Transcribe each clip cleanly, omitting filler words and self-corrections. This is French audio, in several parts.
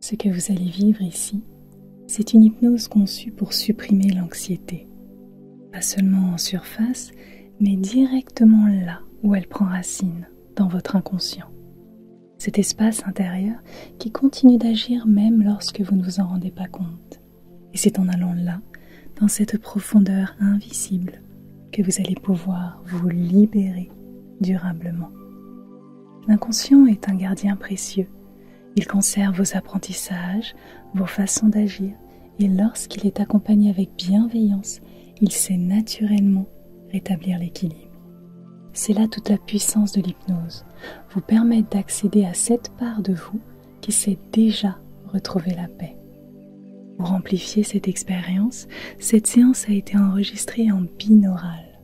Ce que vous allez vivre ici, c'est une hypnose conçue pour supprimer l'anxiété. Pas seulement en surface, mais directement là où elle prend racine, dans votre inconscient. Cet espace intérieur qui continue d'agir même lorsque vous ne vous en rendez pas compte. Et c'est en allant là, dans cette profondeur invisible, que vous allez pouvoir vous libérer durablement. L'inconscient est un gardien précieux. Il conserve vos apprentissages, vos façons d'agir, et lorsqu'il est accompagné avec bienveillance, il sait naturellement rétablir l'équilibre. C'est là toute la puissance de l'hypnose, vous permettre d'accéder à cette part de vous qui sait déjà retrouver la paix. Pour amplifier cette expérience, cette séance a été enregistrée en binaural.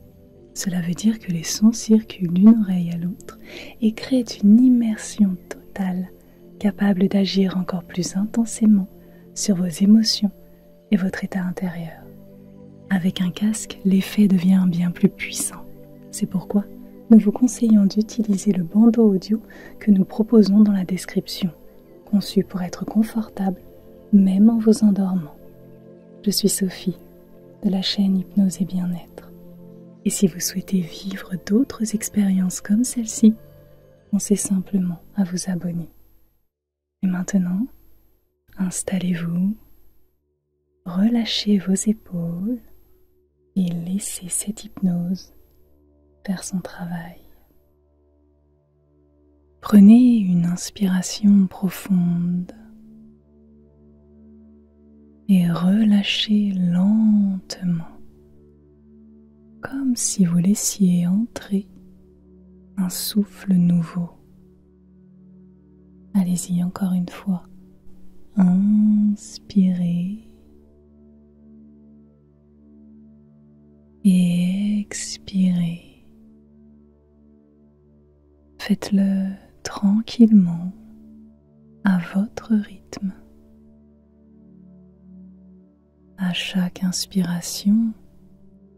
Cela veut dire que les sons circulent d'une oreille à l'autre et créent une immersion totale, capable d'agir encore plus intensément sur vos émotions et votre état intérieur. Avec un casque, l'effet devient bien plus puissant. C'est pourquoi nous vous conseillons d'utiliser le bandeau audio que nous proposons dans la description, conçu pour être confortable, même en vous endormant. Je suis Sophie, de la chaîne Hypnose et Bien-être. Et si vous souhaitez vivre d'autres expériences comme celle-ci, pensez simplement à vous abonner. Et maintenant, installez-vous, relâchez vos épaules et laissez cette hypnose faire son travail. Prenez une inspiration profonde et relâchez lentement, comme si vous laissiez entrer un souffle nouveau. Allez-y encore une fois. Inspirez et expirez. Faites-le tranquillement à votre rythme. À chaque inspiration,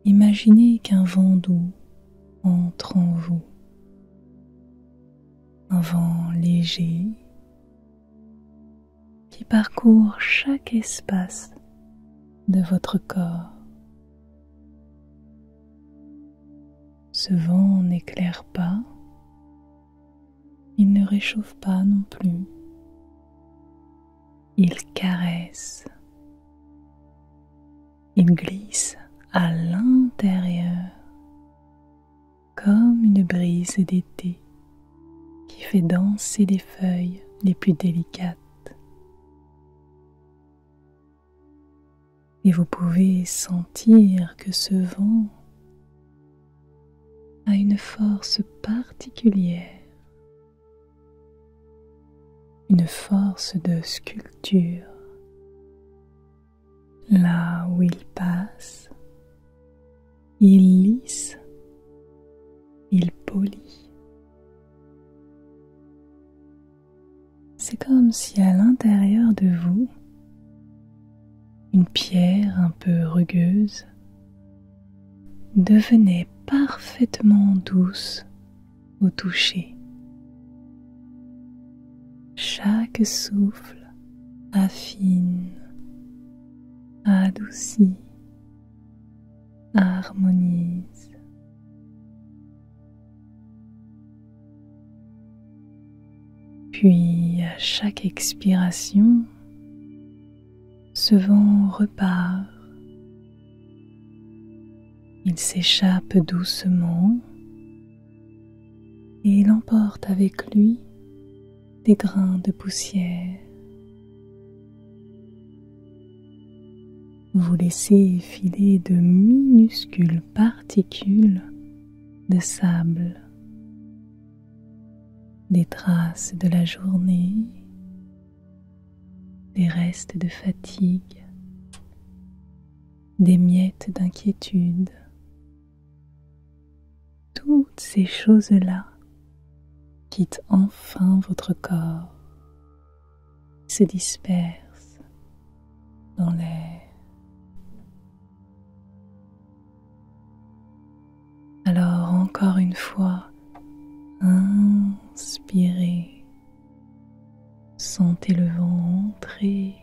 imaginez qu'un vent doux entre en vous. Un vent léger qui parcourt chaque espace de votre corps. Ce vent n'éclaire pas, il ne réchauffe pas non plus. Il caresse, il glisse à l'intérieur comme une brise d'été qui fait danser les feuilles les plus délicates. Et vous pouvez sentir que ce vent a une force particulière, une force de sculpture. Là où il passe, il lisse, il polit. C'est comme si à l'intérieur de vous, une pierre un peu rugueuse devenait parfaitement douce au toucher. Chaque souffle affine, adoucit, harmonise. Puis à chaque expiration, ce vent repart. Il s'échappe doucement et il emporte avec lui des grains de poussière. Vous laissez filer de minuscules particules de sable, des traces de la journée, des restes de fatigue, des miettes d'inquiétude. Toutes ces choses-là quittent enfin votre corps, se dispersent dans l'air. Alors encore une fois, inspirez, sentez le vent entrer,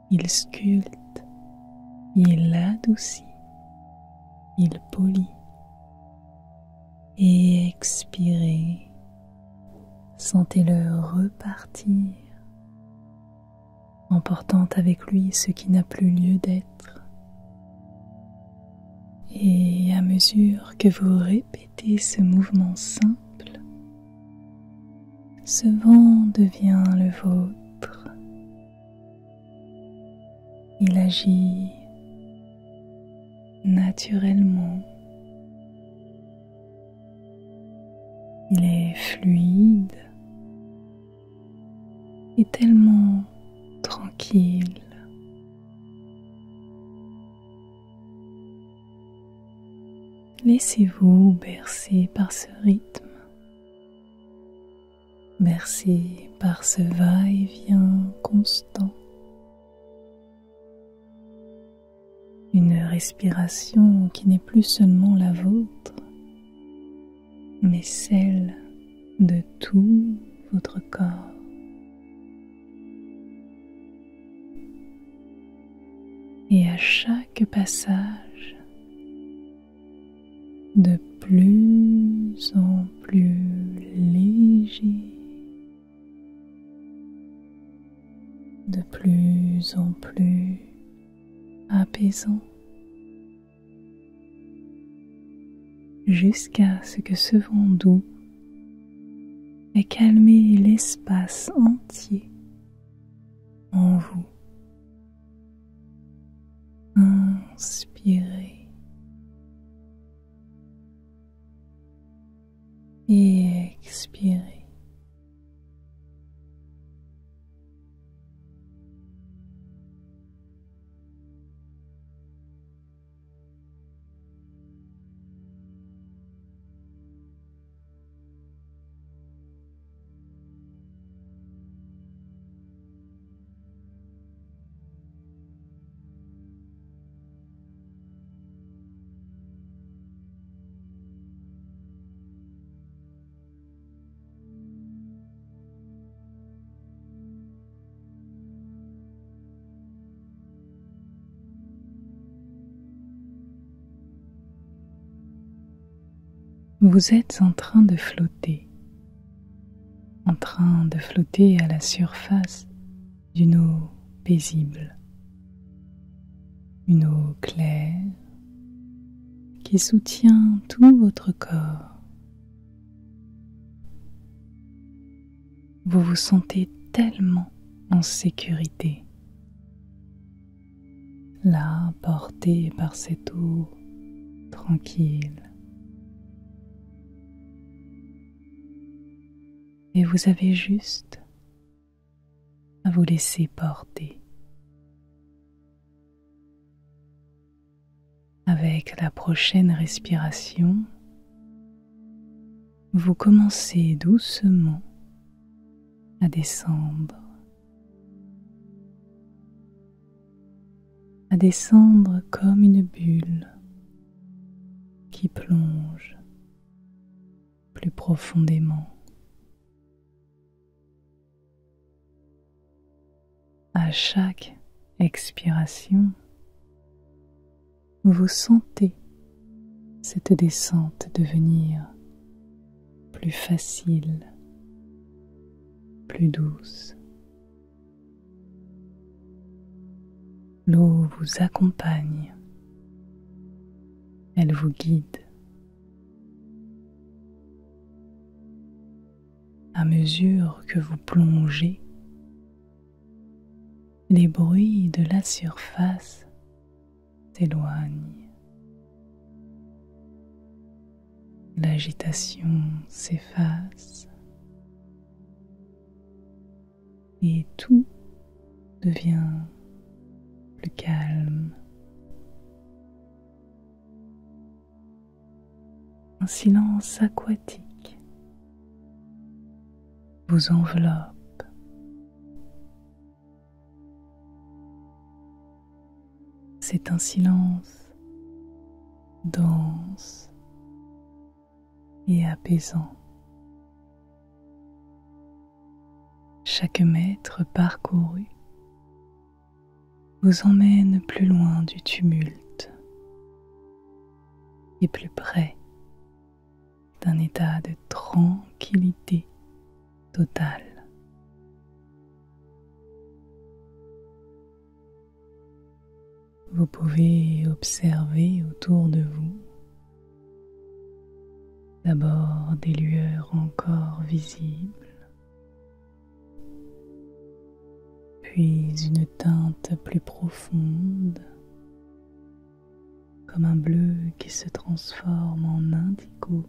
il sculpte, il adoucit, il polit. Et expirez, sentez-le repartir, emportant avec lui ce qui n'a plus lieu d'être. Et à mesure que vous répétez ce mouvement simple, ce vent devient le vôtre. Il agit naturellement. Il est fluide et tellement tranquille. Laissez-vous bercer par ce rythme, bercer par ce va-et-vient constant. Une respiration qui n'est plus seulement la vôtre, mais celle de tout votre corps. Et à chaque passage, de plus en plus léger, de plus en plus apaisant, jusqu'à ce que ce vent doux ait calmé l'espace entier en vous. Inspirez et expirez. Vous êtes en train de flotter à la surface d'une eau paisible, une eau claire qui soutient tout votre corps. Vous vous sentez tellement en sécurité, là porté par cette eau tranquille. Et vous avez juste à vous laisser porter. Avec la prochaine respiration, vous commencez doucement à descendre. À descendre comme une bulle qui plonge plus profondément. À chaque expiration, vous sentez cette descente devenir plus facile, plus douce. L'eau vous accompagne, elle vous guide. À mesure que vous plongez, les bruits de la surface s'éloignent. L'agitation s'efface et tout devient plus calme. Un silence aquatique vous enveloppe. C'est un silence dense et apaisant. Chaque mètre parcouru vous emmène plus loin du tumulte et plus près d'un état de tranquillité totale. Vous pouvez observer autour de vous d'abord des lueurs encore visibles, puis une teinte plus profonde, comme un bleu qui se transforme en indigo,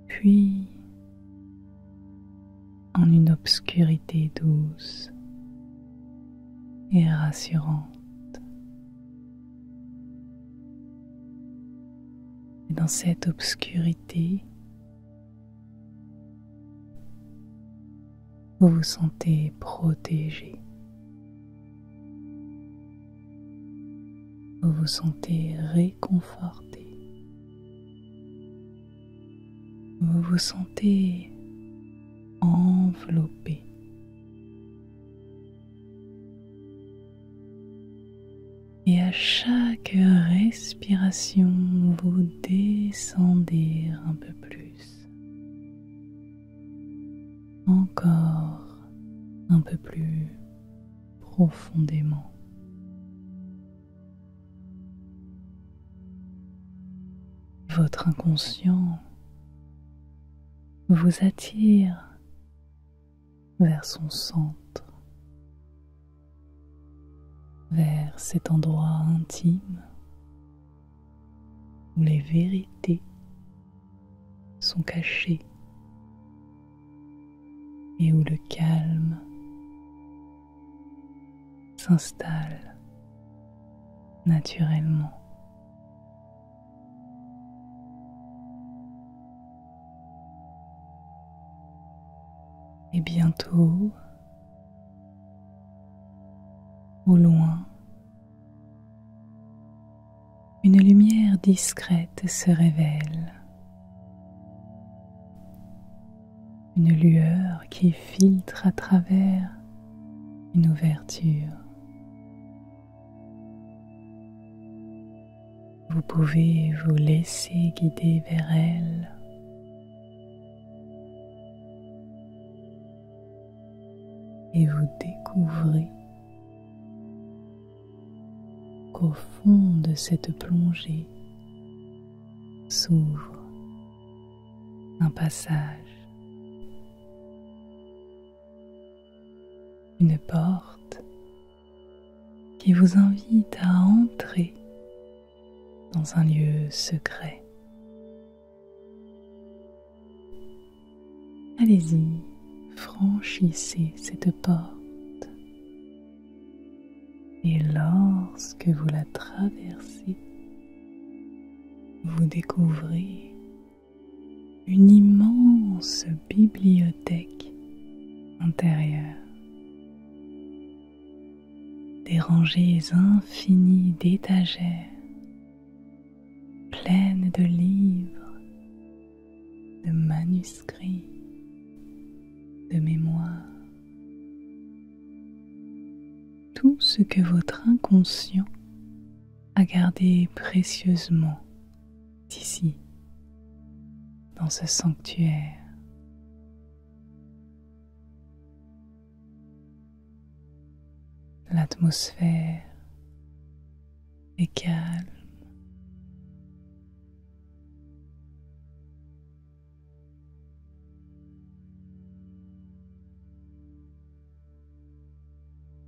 puis en une obscurité douce et rassurante. Et dans cette obscurité, vous vous sentez protégé. Vous vous sentez réconforté. Vous vous sentez enveloppé. Et à chaque respiration, vous descendez un peu plus. Encore un peu plus profondément. Votre inconscient vous attire vers son centre, vers cet endroit intime où les vérités sont cachées et où le calme s'installe naturellement. Et bientôt, au loin, une lumière discrète se révèle. Une lueur qui filtre à travers une ouverture. Vous pouvez vous laisser guider vers elle. Et vous découvrez qu'au fond de cette plongée s'ouvre un passage, une porte qui vous invite à entrer dans un lieu secret. Allez-y. Franchissez cette porte et lorsque vous la traversez, vous découvrez une immense bibliothèque intérieure. Des rangées infinies d'étagères pleines de livres, de manuscrits, de mémoire, tout ce que votre inconscient a gardé précieusement ici, dans ce sanctuaire. L'atmosphère est calme.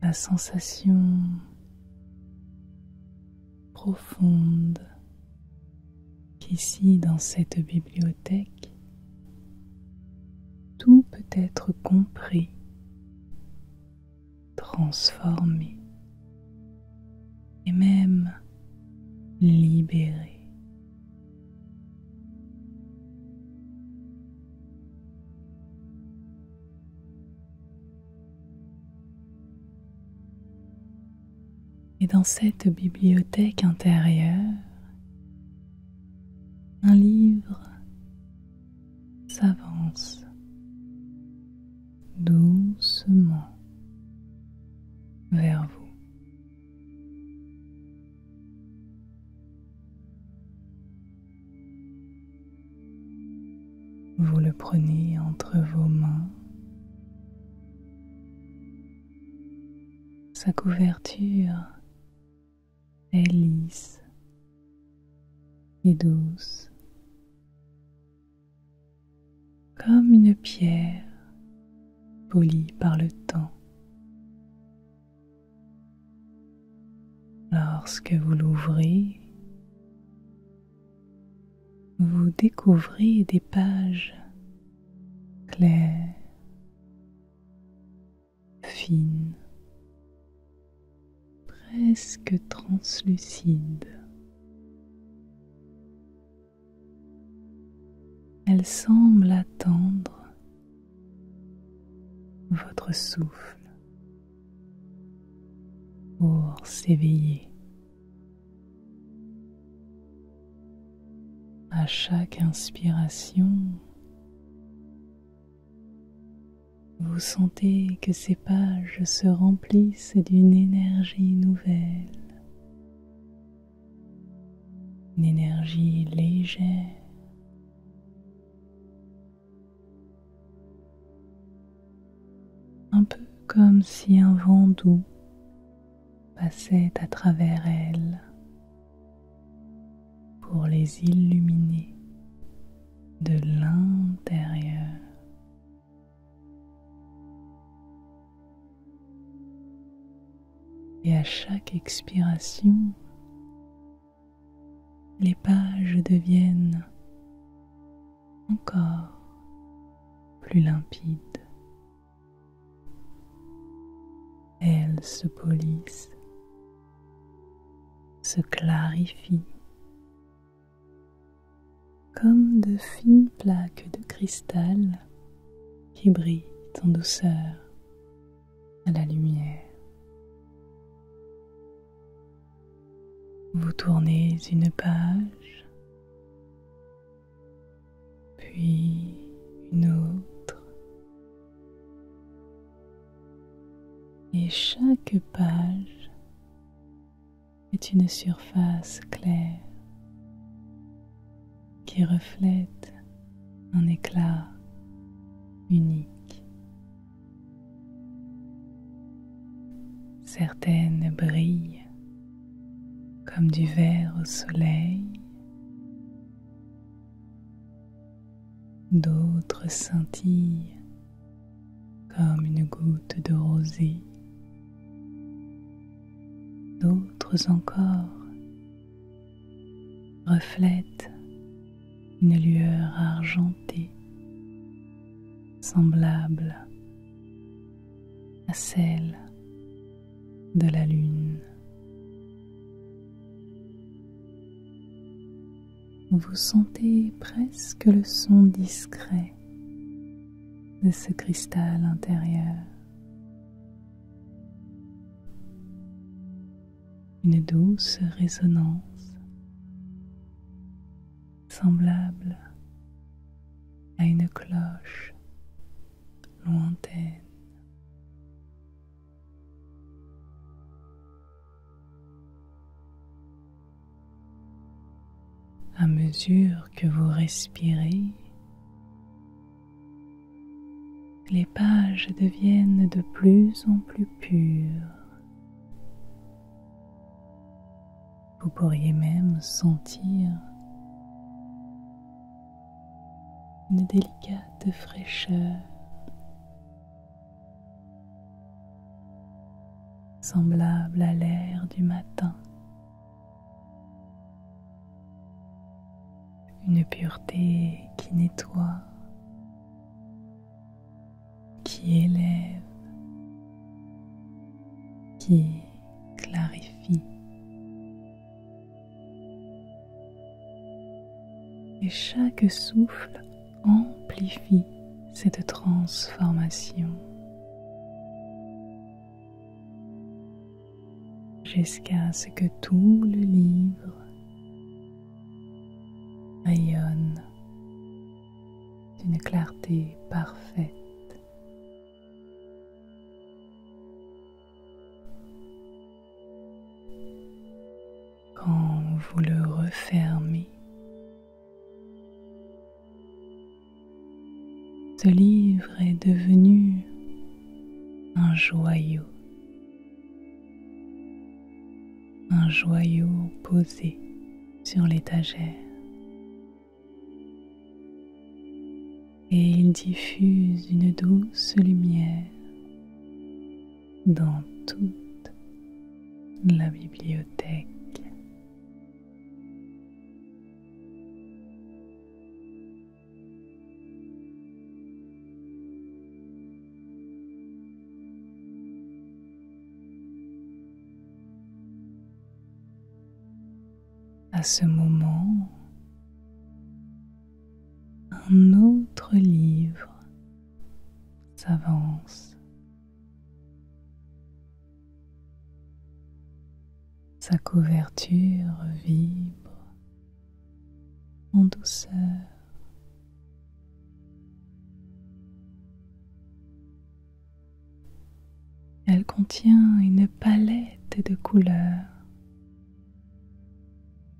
La sensation profonde qu'ici dans cette bibliothèque, tout peut être compris, transformé et même libéré. Et dans cette bibliothèque intérieure, un livre s'avance prenez entre vos mains. Sa couverture est lisse et douce, comme une pierre polie par le temps. Lorsque vous l'ouvrez, vous découvrez des pages claires, fines, presque translucides. Elles semblent attendre votre souffle pour s'éveiller. À chaque inspiration, vous sentez que ces pages se remplissent d'une énergie nouvelle, une énergie légère, un peu comme si un vent doux passait à travers elles pour les illuminer de l'intérieur. Et à chaque expiration, les pages deviennent encore plus limpides. Elles se polissent, se clarifient, comme de fines plaques de cristal qui brillent en douceur à la lumière. Vous tournez une page, puis une autre, et chaque page est une surface claire qui reflète un éclat unique. Certaines brillent comme du verre au soleil, d'autres scintillent comme une goutte de rosée, d'autres encore reflètent une lueur argentée semblable à celle de la lune. Vous sentez presque le son discret de ce cristal intérieur. Une douce résonance semblable à une cloche lointaine. À mesure que vous respirez, les pages deviennent de plus en plus pures. Vous pourriez même sentir une délicate fraîcheur, semblable à l'air du matin. Une pureté qui nettoie, qui élève, qui clarifie. Et chaque souffle amplifie cette transformation jusqu'à ce que tout le livre rayonne d'une clarté parfaite. Quand vous le refermez, livre est devenu un joyau posé sur l'étagère, et il diffuse une douce lumière dans toute la bibliothèque. À ce moment, un autre livre s'avance. Sa couverture vibre en douceur. Elle contient une palette de couleurs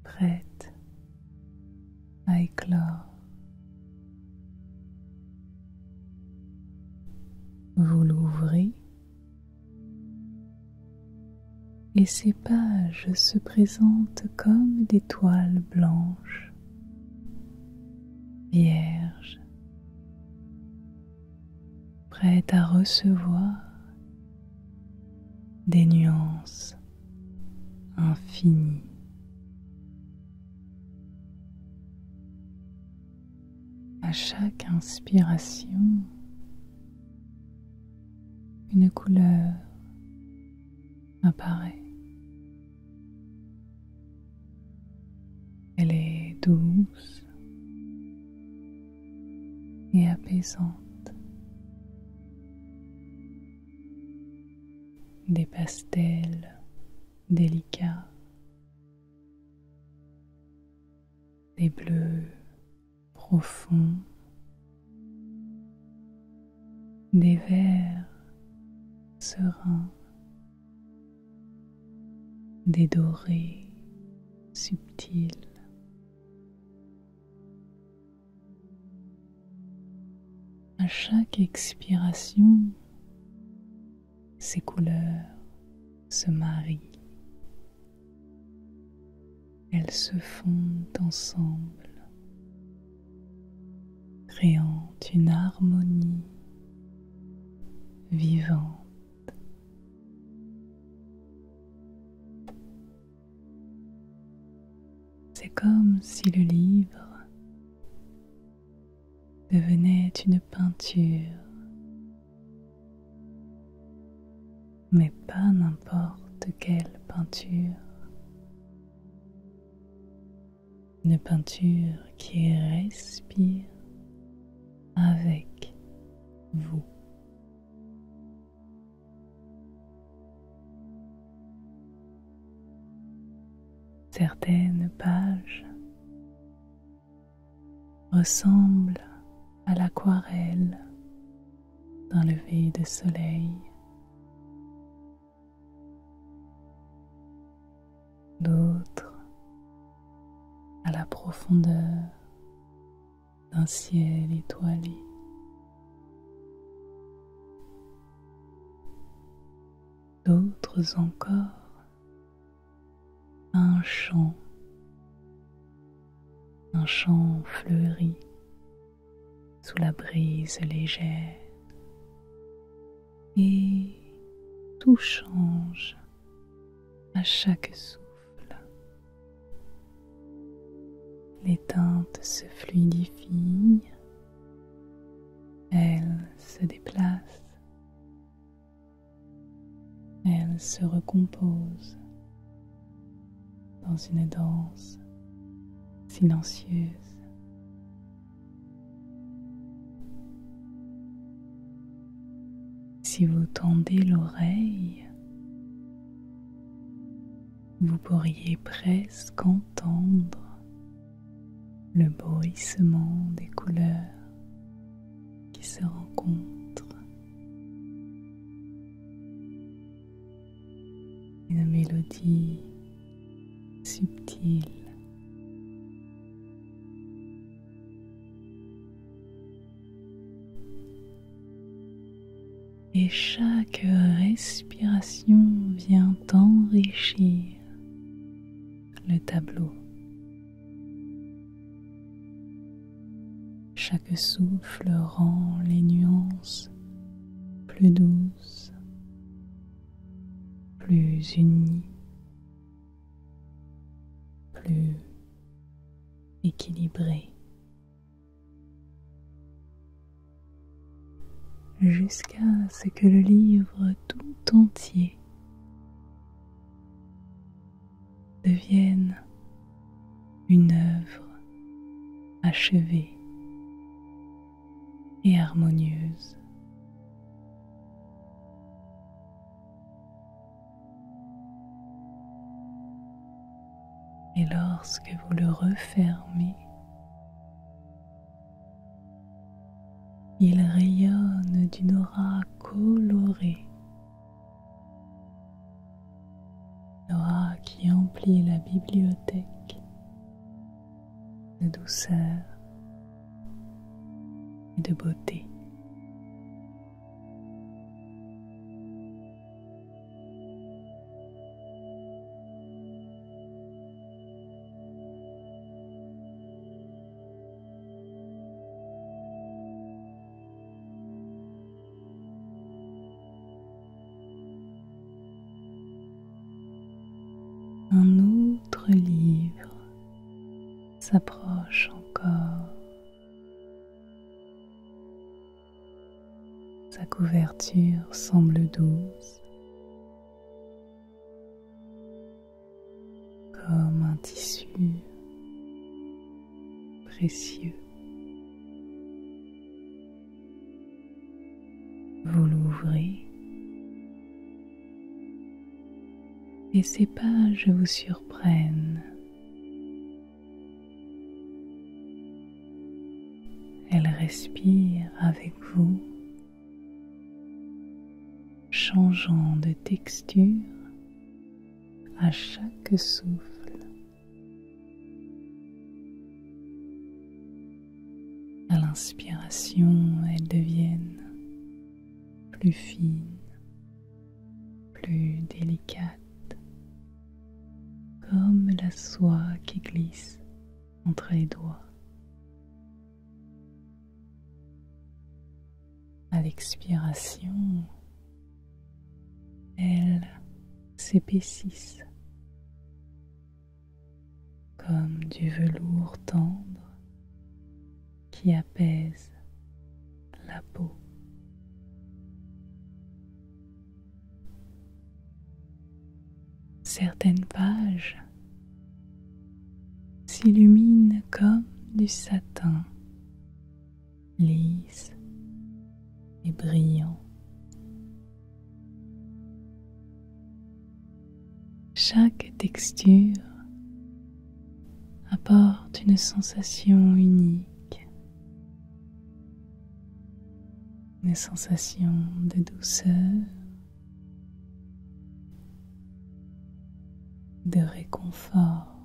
prête à éclore. Vous l'ouvrez et ces pages se présentent comme des toiles blanches, vierges, prêtes à recevoir des nuances infinies. À chaque inspiration, une couleur apparaît. Elle est douce et apaisante. Des pastels délicats, des bleus profonds, des verts sereins, des dorés subtils. À chaque expiration, ces couleurs se marient. Elles se fondent ensemble, créant une harmonie vivante. C'est comme si le livre devenait une peinture, mais pas n'importe quelle peinture. Une peinture qui respire avec vous. Certaines pages ressemblent à l'aquarelle d'un lever de soleil. D'autres à la profondeur d'un ciel étoilé. D'autres encore à un chant fleuri sous la brise légère. Et tout change à chaque souffle. Les teintes se fluidifient, elles se déplacent, elles se recomposent dans une danse silencieuse. Si vous tendez l'oreille, vous pourriez presque entendre le bruissement des couleurs qui se rencontrent. Une mélodie subtile. et chaque respiration vient enrichir le tableau. Chaque souffle rend les nuances plus douces, plus unies, plus équilibrées, jusqu'à ce que le livre tout entier devienne une œuvre achevée et harmonieuse. Et lorsque vous le refermez, il rayonne d'une aura colorée, l'aura qui emplit la bibliothèque de douceur et de beauté. Un autre livre s'approche encore. Sa couverture semble douce, comme un tissu précieux. Vous l'ouvrez et ces pages vous surprennent. Elles respirent avec vous, changeant de texture à chaque souffle. À l'inspiration, elles deviennent plus fines, plus délicates, comme la soie qui glisse entre les doigts. À l'expiration, elles s'épaississent comme du velours tendre qui apaise la peau. Certaines pages s'illuminent comme du satin, lisse et brillant. Chaque texture apporte une sensation unique, une sensation de douceur, de réconfort.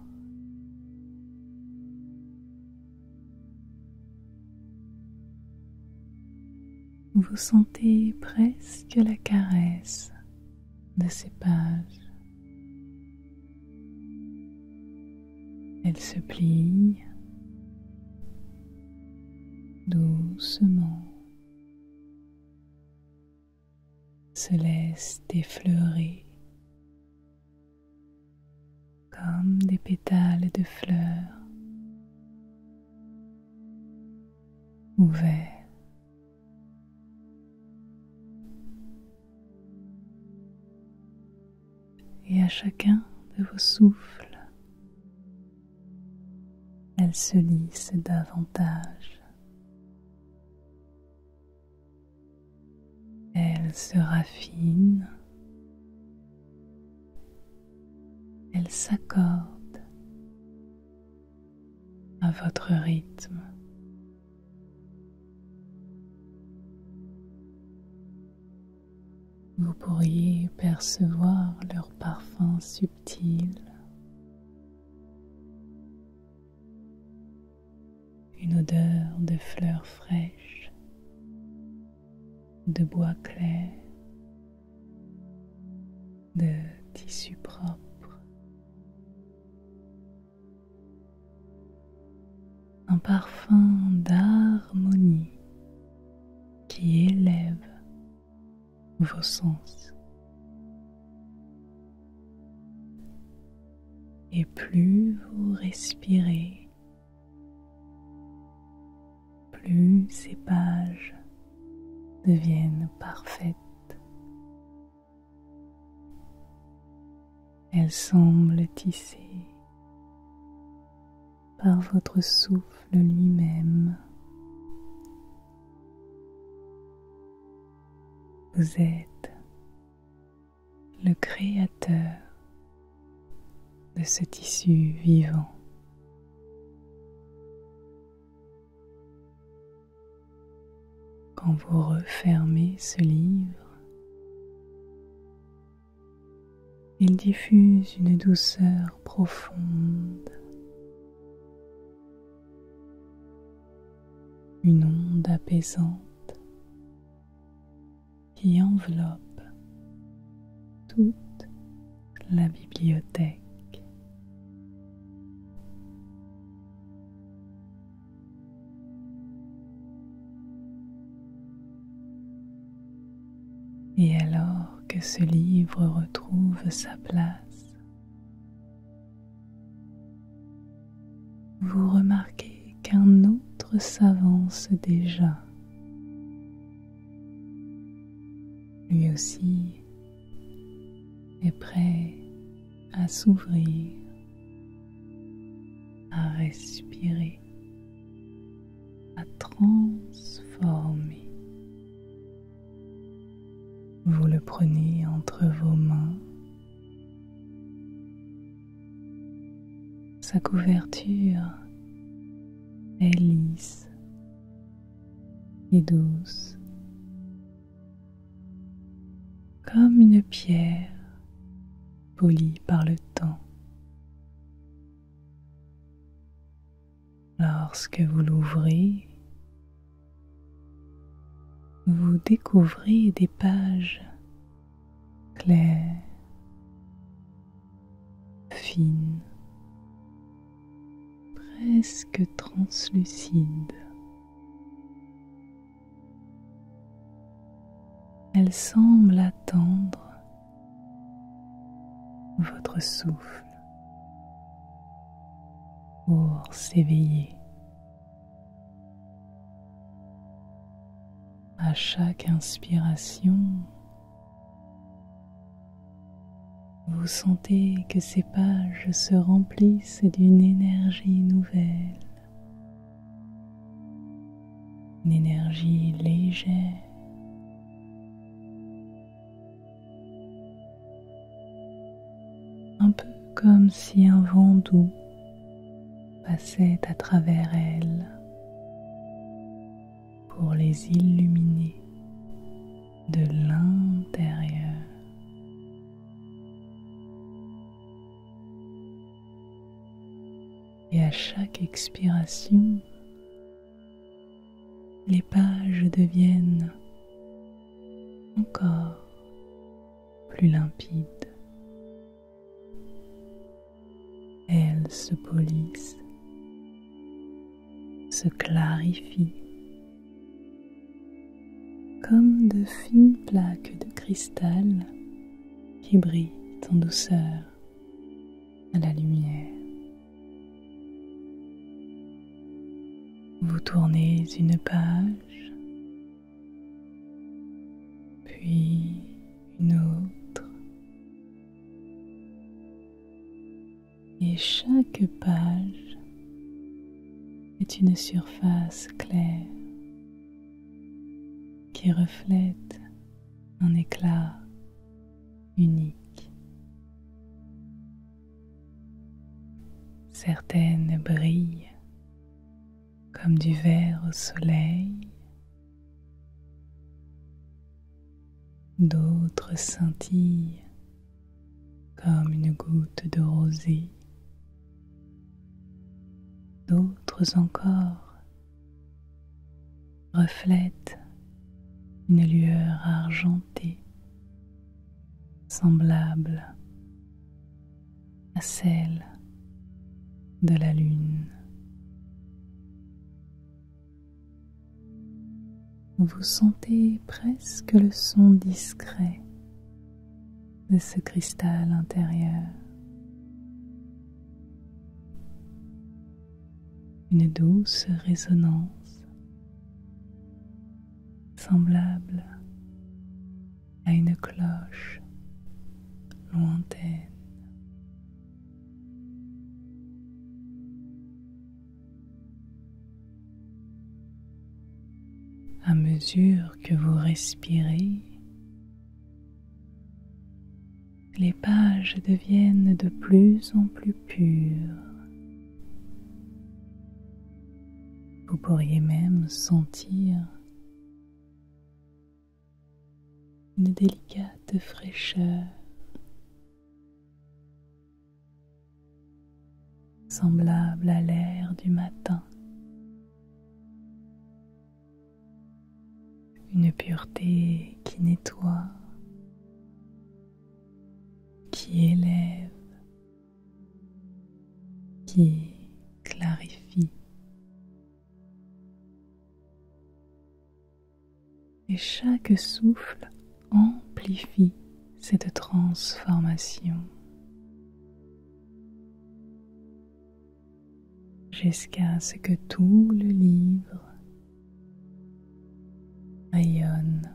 Vous sentez presque la caresse de ces pages. Elles se plient doucement, se laissent effleurer comme des pétales de fleurs ouverts. Et à chacun de vos souffles, elles se lissent davantage. Elles se raffinent. Elles s'accordent à votre rythme. Vous pourriez percevoir leur parfum subtil, une odeur de fleurs fraîches, de bois clair, de tissu propre, un parfum d'harmonie qui élève vos sens. Et plus vous respirez, plus ces pages deviennent parfaites. Elles semblent tissées par votre souffle lui-même. Vous êtes le créateur de ce tissu vivant. Quand vous refermez ce livre, il diffuse une douceur profonde, une onde apaisante qui enveloppe toute la bibliothèque. Et alors que ce livre retrouve sa place, vous remarquez qu'un autre s'avance déjà. Lui aussi est prêt à s'ouvrir, à respirer, à transformer. Vous le prenez entre vos mains. Sa couverture est lisse et douce, comme une pierre polie par le temps. Lorsque vous l'ouvrez, vous découvrez des pages claires, fines, presque translucides. Elles semblent attendre votre souffle pour s'éveiller. À chaque inspiration, vous sentez que ces pages se remplissent d'une énergie nouvelle, une énergie légère, un peu comme si un vent doux passait à travers elles pour les illuminer de l'intérieur. Et à chaque expiration, les pages deviennent encore plus limpides. Elles se polissent, se clarifient, comme de fines plaques de cristal qui brillent en douceur à la lumière. Vous tournez une page, puis une autre, et chaque page est une surface claire qui reflète un éclat unique. Certaines brillent comme du verre au soleil, d'autres scintillent comme une goutte de rosée, d'autres encore reflètent une lueur argentée, semblable à celle de la lune. Vous sentez presque le son discret de ce cristal intérieur. Une douce résonance semblable à une cloche lointaine. À mesure que vous respirez, les pages deviennent de plus en plus pures. Vous pourriez même sentir une délicate fraîcheur, semblable à l'air du matin. Une pureté qui nettoie, qui élève, qui clarifie. Et chaque souffle amplifie cette transformation jusqu'à ce que tout le livre rayonne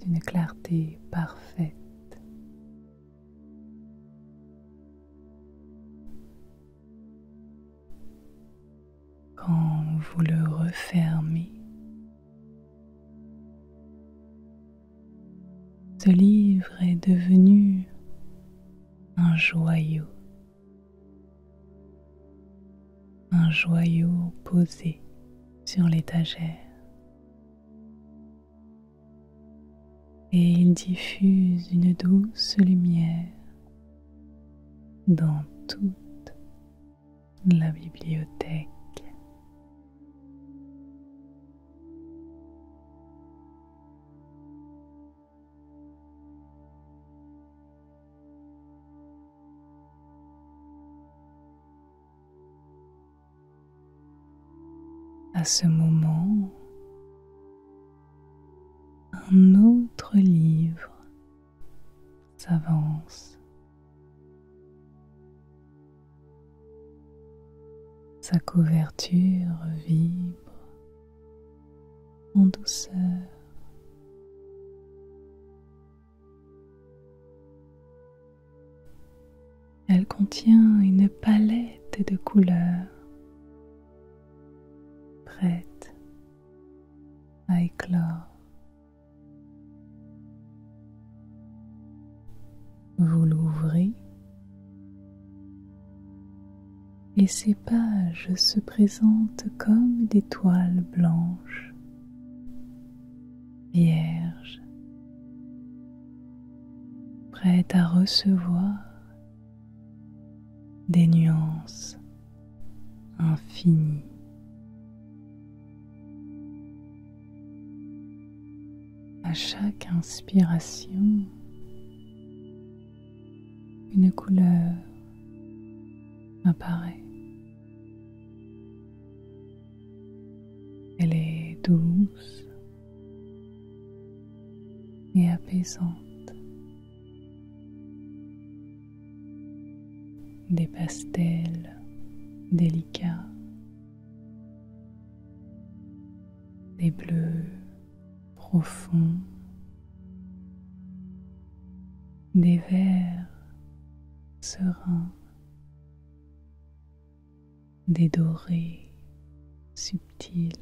d'une clarté parfaite. Quand vous le refermez, ce livre est devenu un joyau posé sur l'étagère. Et il diffuse une douce lumière dans toute la bibliothèque. À ce moment, un autre livre s'avance. Sa couverture vibre en douceur. Elle contient une palette de couleurs prête à éclore. Vous l'ouvrez et ces pages se présentent comme des toiles blanches, vierges, prêtes à recevoir des nuances infinies. À chaque inspiration, une couleur apparaît. Elle est douce et apaisante. Des pastels délicats, des bleus profonds, des verts sereins, des dorés subtils.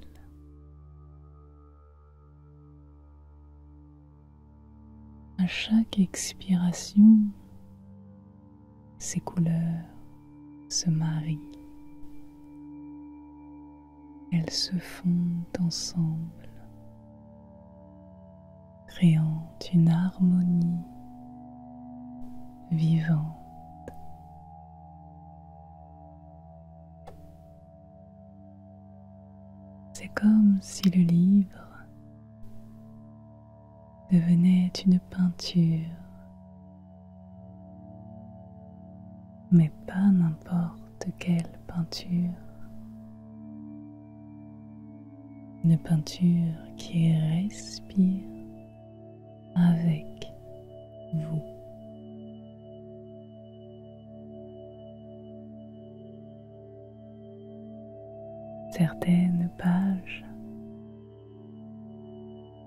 À chaque expiration, ces couleurs se marient. Elles se fondent ensemble, créant une harmonie vivante. C'est comme si le livre devenait une peinture, mais pas n'importe quelle peinture. Une peinture qui respire avec vous. Certaines pages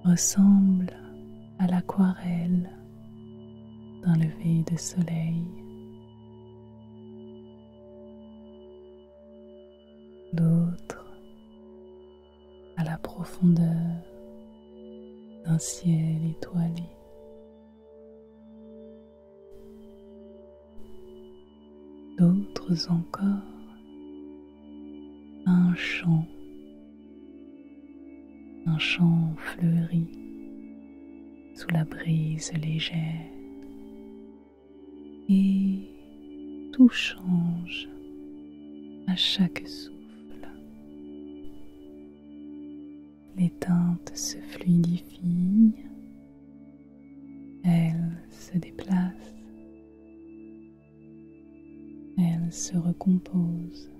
ressemblent à l'aquarelle d'un lever de soleil. D'autres à la profondeur d'un ciel étoilé. D'autres encore à un champ fleuri sous la brise légère. Et tout change à chaque souffle. Les teintes se fluidifient, elles se déplacent, elles se recomposent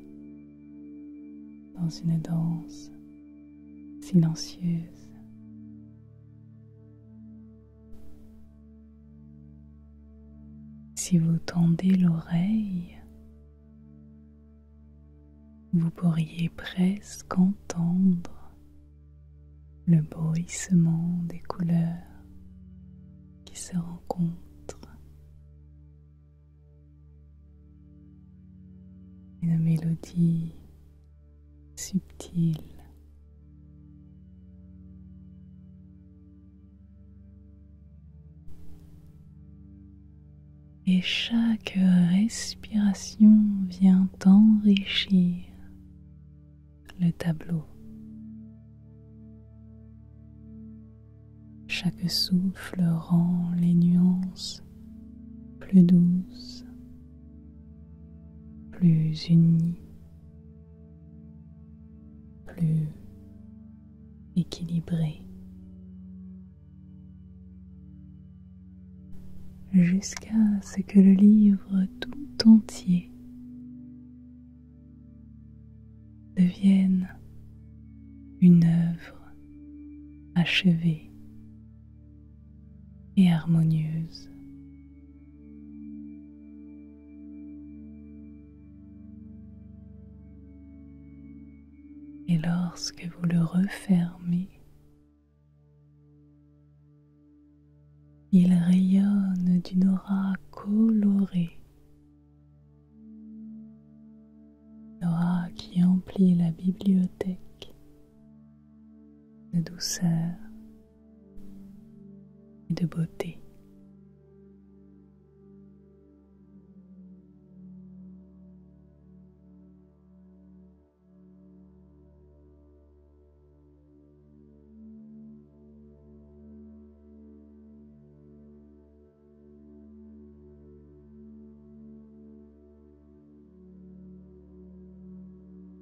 dans une danse silencieuse. Si vous tendez l'oreille, vous pourriez presque entendre le bruissement des couleurs qui se rencontrent. Une mélodie subtile. Et chaque respiration vient enrichir le tableau. Chaque souffle rend les nuances plus douces, plus unies, plus équilibrées, jusqu'à ce que le livre tout entier devienne une œuvre achevée et harmonieuse. Et lorsque vous le refermez, il rayonne d'une aura colorée, l'aura qui emplit la bibliothèque de douceur et de beauté.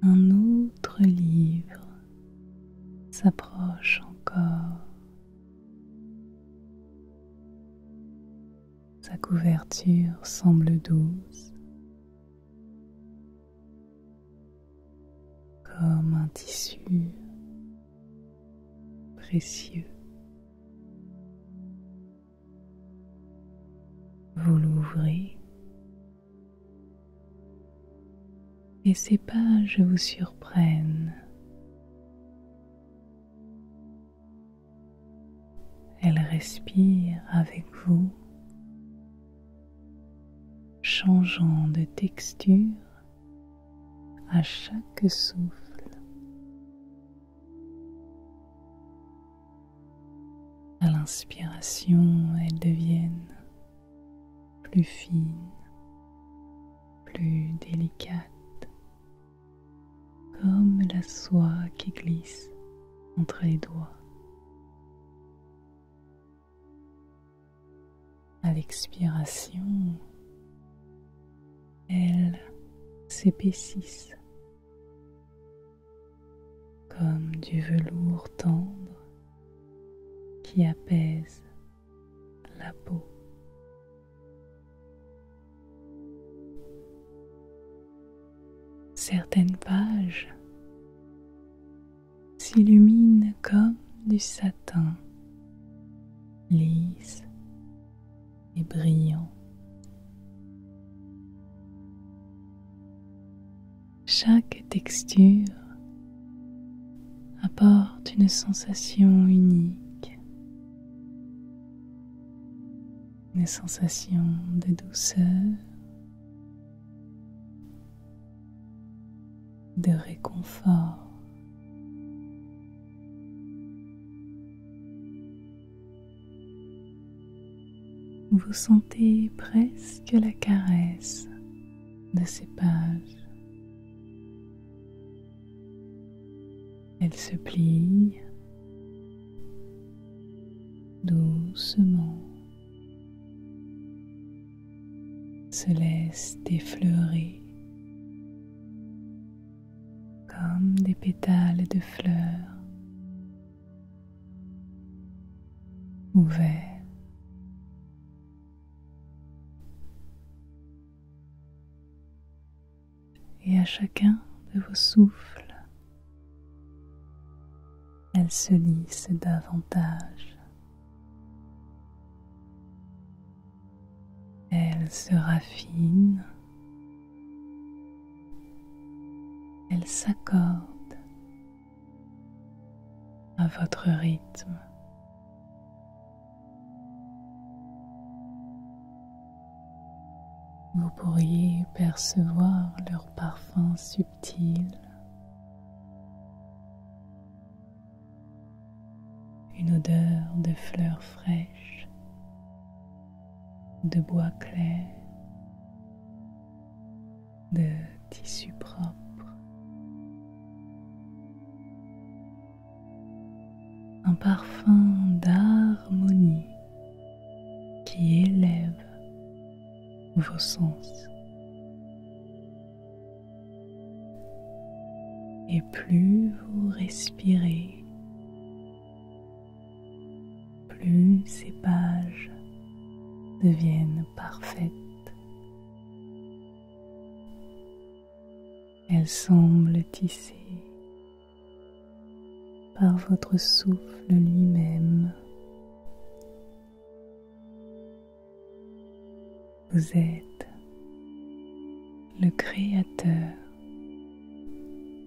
Un autre livre s'approche encore. Sa couverture semble douce, comme un tissu précieux. Vous l'ouvrez et ces pages vous surprennent. Elles respirent avec vous, changeant de texture à chaque souffle. À l'inspiration, elles deviennent plus fines, plus délicates, comme la soie qui glisse entre les doigts. À l'expiration, elles s'épaississent comme du velours tendre qui apaise ta peau. Certaines pages s'illuminent comme du satin, lisse et brillant. Chaque texture apporte une sensation unique, une sensation de douceur, de réconfort. Vous sentez presque la caresse de ces pages. Elles se plient doucement, se laissent effleurer comme des pétales de fleurs ouverts. Et à chacun de vos souffles, elles se lissent davantage. Elles se raffinent. Elles s'accordent à votre rythme. Vous pourriez percevoir leur parfum subtil, une odeur de fleurs fraîches, de bois clair, de tissu propre. Un parfum d'harmonie qui élève vos sens. Et plus vous respirez, plus ces pages deviennent parfaites. Elles semblent tissées par votre souffle lui-même. Vous êtes le créateur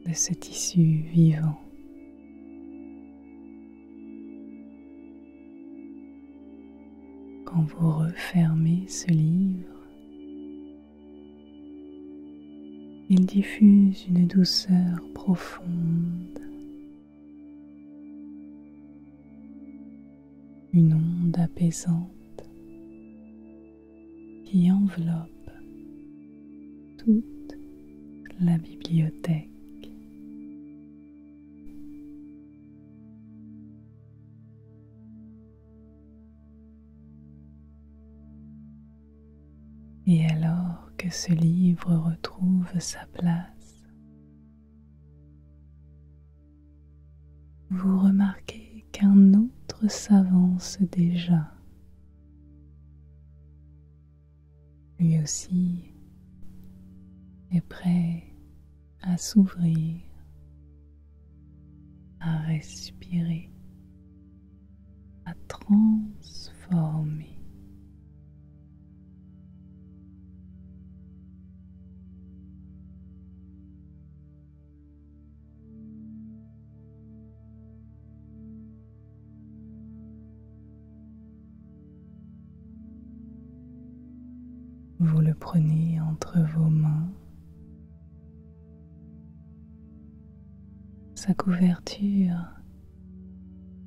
de ce tissu vivant. Quand vous refermez ce livre, il diffuse une douceur profonde, une onde apaisante qui enveloppe toute la bibliothèque. Et alors que ce livre retrouve sa place, vous remarquez qu'un autre s'avance déjà. Lui aussi est prêt à s'ouvrir, à respirer, à transformer. Vous le prenez entre vos mains. Sa couverture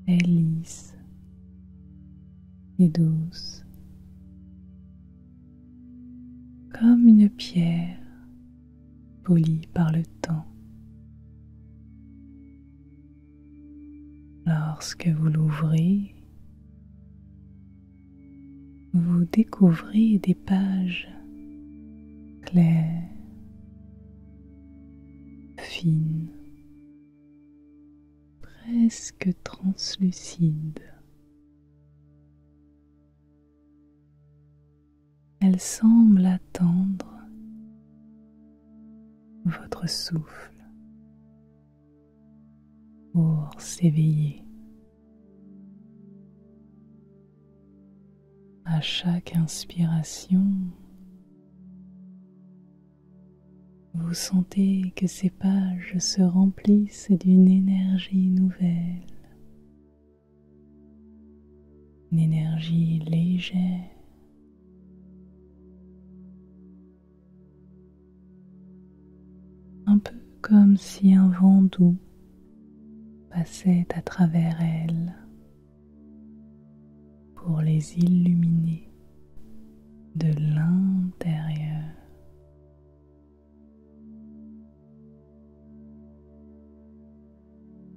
est lisse et douce, comme une pierre polie par le temps. Lorsque vous l'ouvrez, vous découvrez des pages claires, fines, presque translucides. elle semble attendre votre souffle pour s'éveiller. À chaque inspiration, vous sentez que ces pages se remplissent d'une énergie nouvelle, une énergie légère, un peu comme si un vent doux passait à travers elles pour les illuminer de l'intérieur.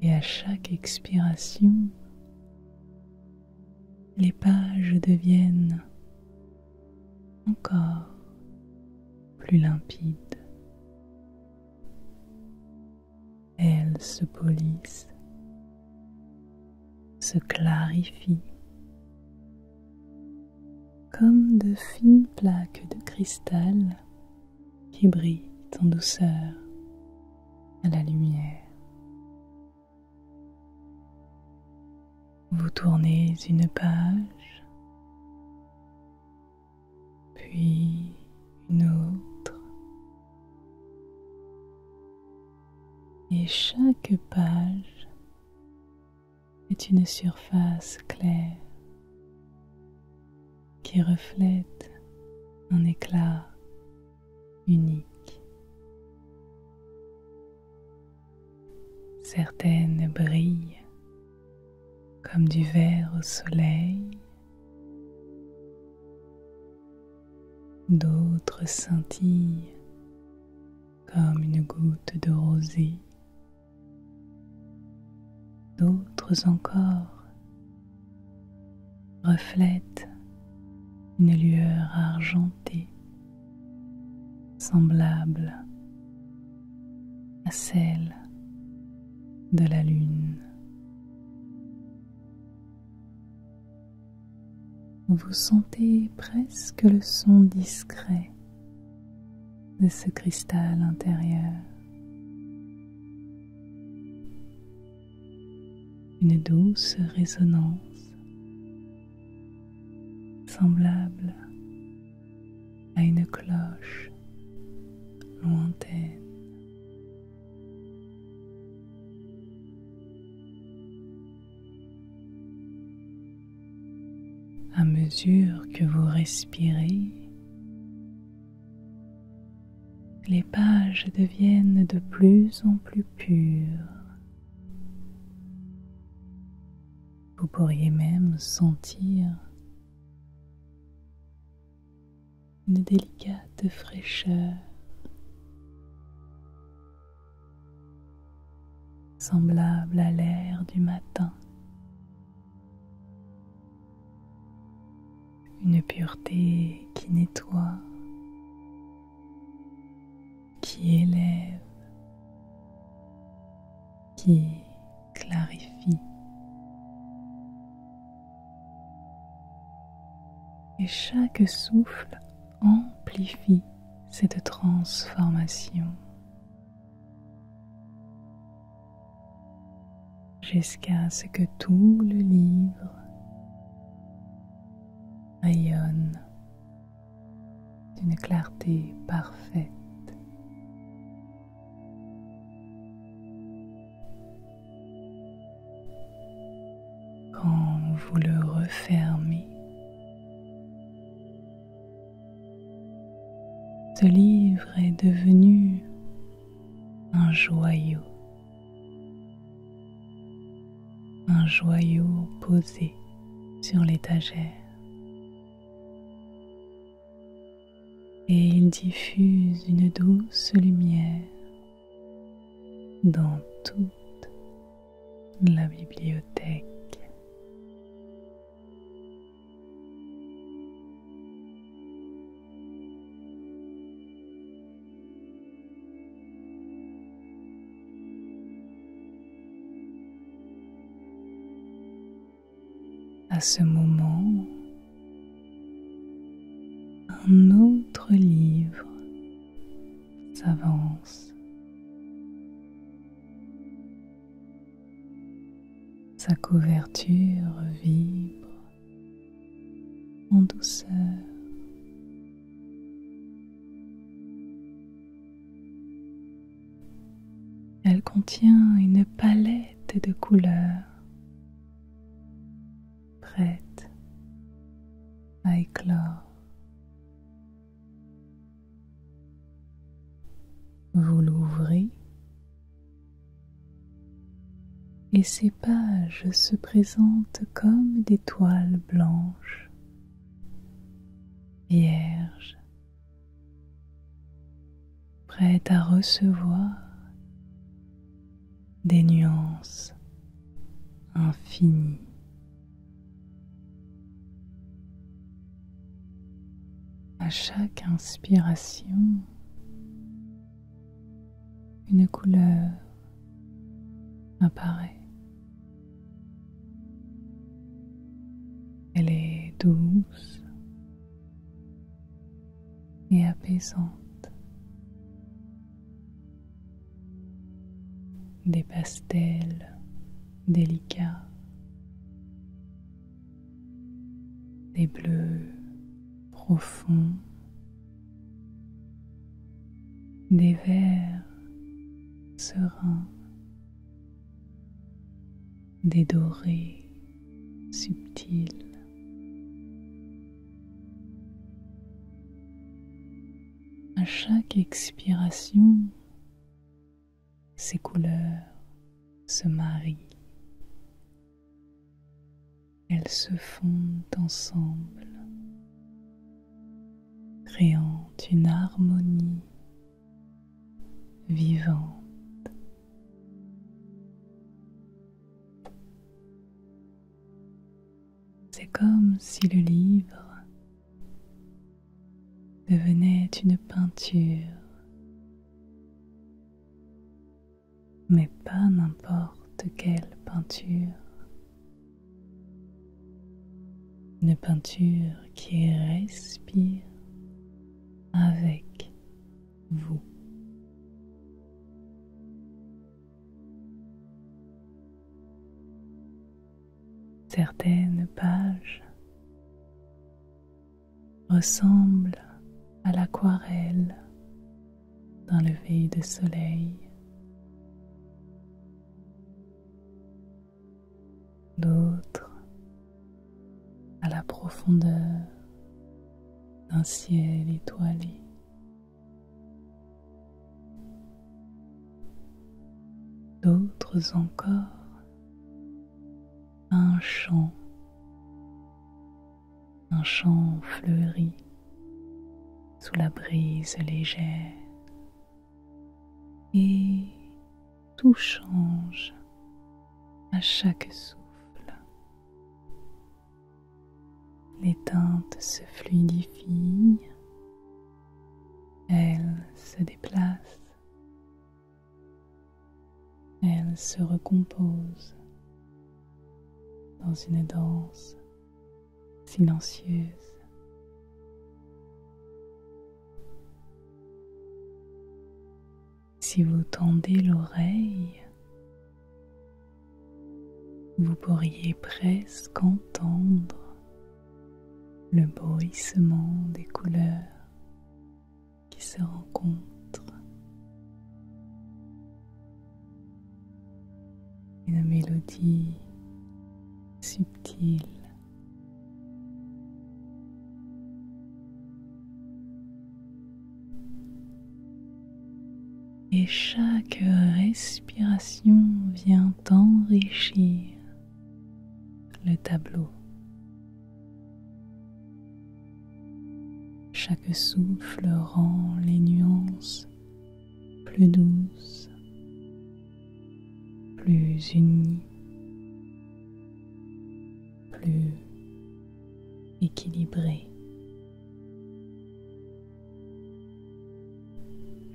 Et à chaque expiration, les pages deviennent encore plus limpides. Elles se polissent, se clarifient, comme de fines plaques de cristal qui brillent en douceur à la lumière. Vous tournez une page, puis une autre, et chaque page est une surface claire qui reflète un éclat unique. Certaines brillent comme du verre au soleil, d'autres scintillent comme une goutte de rosée, d'autres encore reflètent une lueur argentée semblable à celle de la lune. Vous sentez presque le son discret de ce cristal intérieur. Une douce résonance semblable à une cloche lointaine. À mesure que vous respirez, les pages deviennent de plus en plus pures. Vous pourriez même sentir une délicate fraîcheur, semblable à l'air du matin, une pureté qui nettoie, qui élève, qui clarifie. Et chaque souffle amplifie cette transformation jusqu'à ce que tout le livre rayonne d'une clarté parfaite. Quand vous le refermez, ce livre est devenu un joyau posé sur l'étagère, et il diffuse une douce lumière dans toute la bibliothèque. À ce moment, un autre livre s'avance. Sa couverture vibre en douceur. Elle contient une palette de couleurs prête à éclore. Vous l'ouvrez et ces pages se présentent comme des toiles blanches, vierges, prêtes à recevoir des nuances infinies. À chaque inspiration, une couleur apparaît. Elle est douce et apaisante. Des pastels délicats, des bleus profonds, des verts sereins, des dorés subtils. À chaque expiration, ces couleurs se marient. Elles se fondent ensemble, créant une harmonie vivante. C'est comme si le livre devenait une peinture, mais pas n'importe quelle peinture. Une peinture qui respire avec vous. Certaines pages ressemblent à l'aquarelle d'un lever de soleil. D'autres à la profondeur d'un ciel étoilé. D'autres encore à un champ fleuri sous la brise légère. Et tout change à chaque souffle. Les teintes se fluidifient, elles se déplacent, elles se recomposent dans une danse silencieuse. Si vous tendez l'oreille, vous pourriez presque entendre le bruissement des couleurs qui se rencontrent. Une mélodie subtile. Et chaque respiration vient enrichir le tableau. Chaque souffle rend les nuances plus douces, plus unies, plus équilibrées,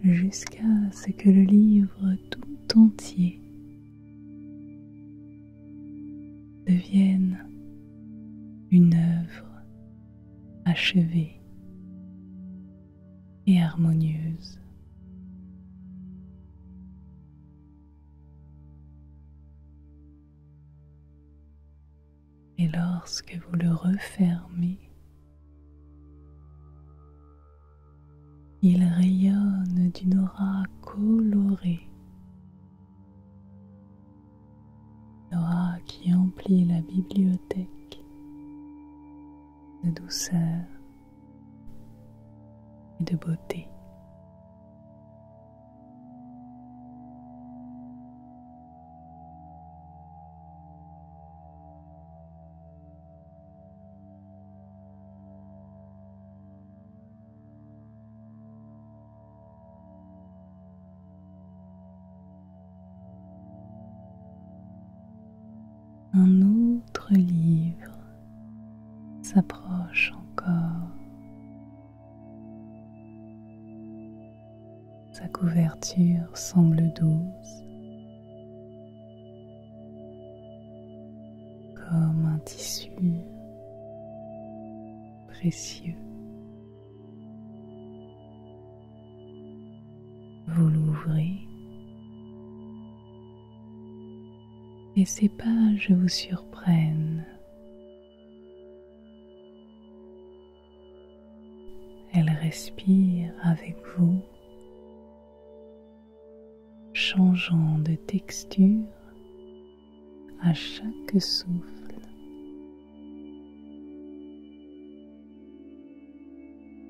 jusqu'à ce que le livre tout entier devienne une œuvre achevée et harmonieuse. Et lorsque vous le refermez, il rayonne d'une aura colorée, une aura qui emplit la bibliothèque de douceur et de beauté. Un autre livre s'approche encore. Sa couverture semble douce, comme un tissu précieux. Vous l'ouvrez et ces pages vous surprennent. Elles respirent avec vous, changeant de texture à chaque souffle.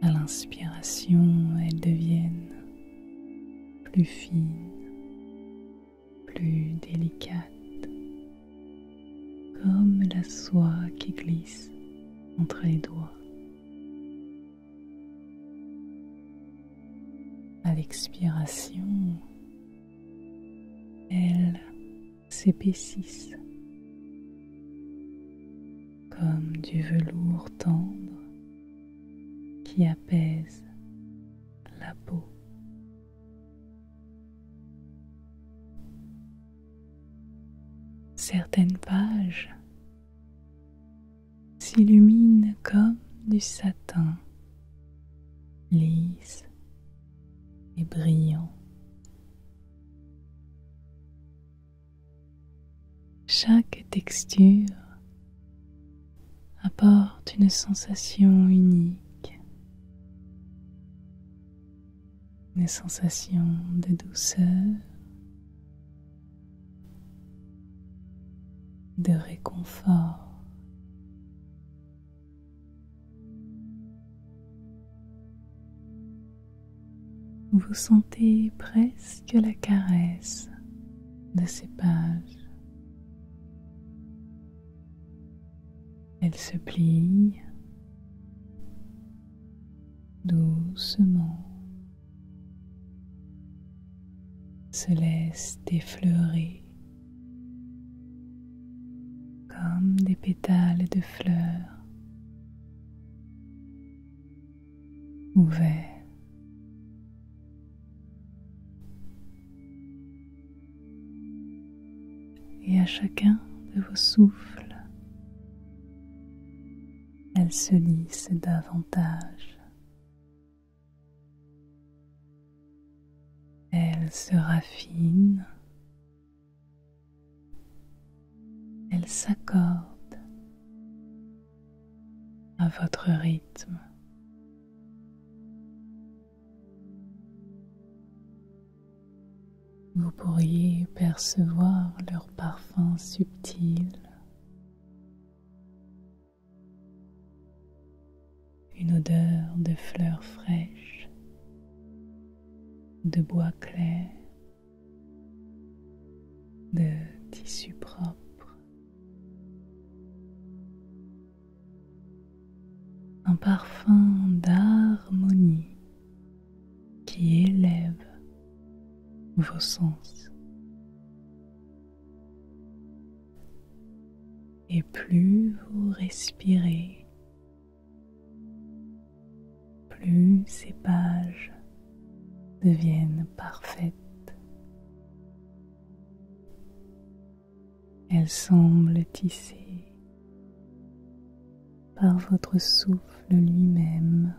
À l'inspiration, elles deviennent plus fines, plus délicates, comme la soie qui glisse entre les doigts. À l'expiration, elles s'épaississent comme du velours tendre qui apaise la peau. Certaines pages s'illuminent comme du satin, lisse et brillant. Chaque texture apporte une sensation unique, une sensation de douceur, de réconfort. Vous sentez presque la caresse de ces pages. Elles se plient doucement, se laissent effleurer comme des pétales de fleurs ouverts. Et à chacun de vos souffles, elles se lissent davantage. Elles se raffinent. Elles s'accordent à votre rythme. Vous pourriez percevoir leur parfum subtil, une odeur de fleurs fraîches, de bois clair, de tissu propre, un parfum d'harmonie qui élève vos sens. Et plus vous respirez, plus ces pages deviennent parfaites. Elles semblent tissées par votre souffle lui-même,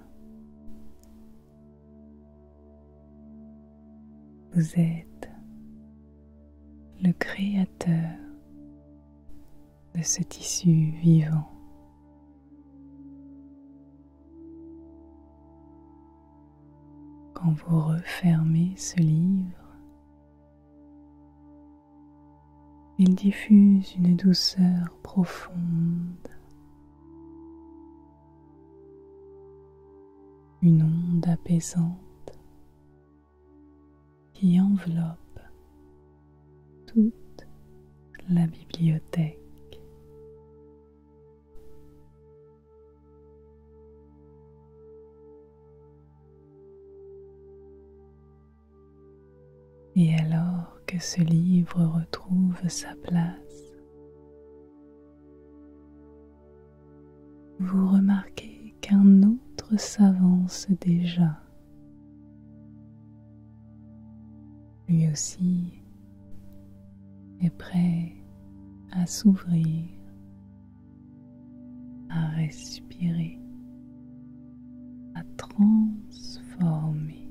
Vous êtes le créateur de ce tissu vivant. Quand vous refermez ce livre, il diffuse une douceur profonde, une onde apaisante qui enveloppe toute la bibliothèque. Et alors que ce livre retrouve sa place, vous remarquez qu'un autre s'avance déjà. Lui aussi est prêt à s'ouvrir, à respirer, à transformer.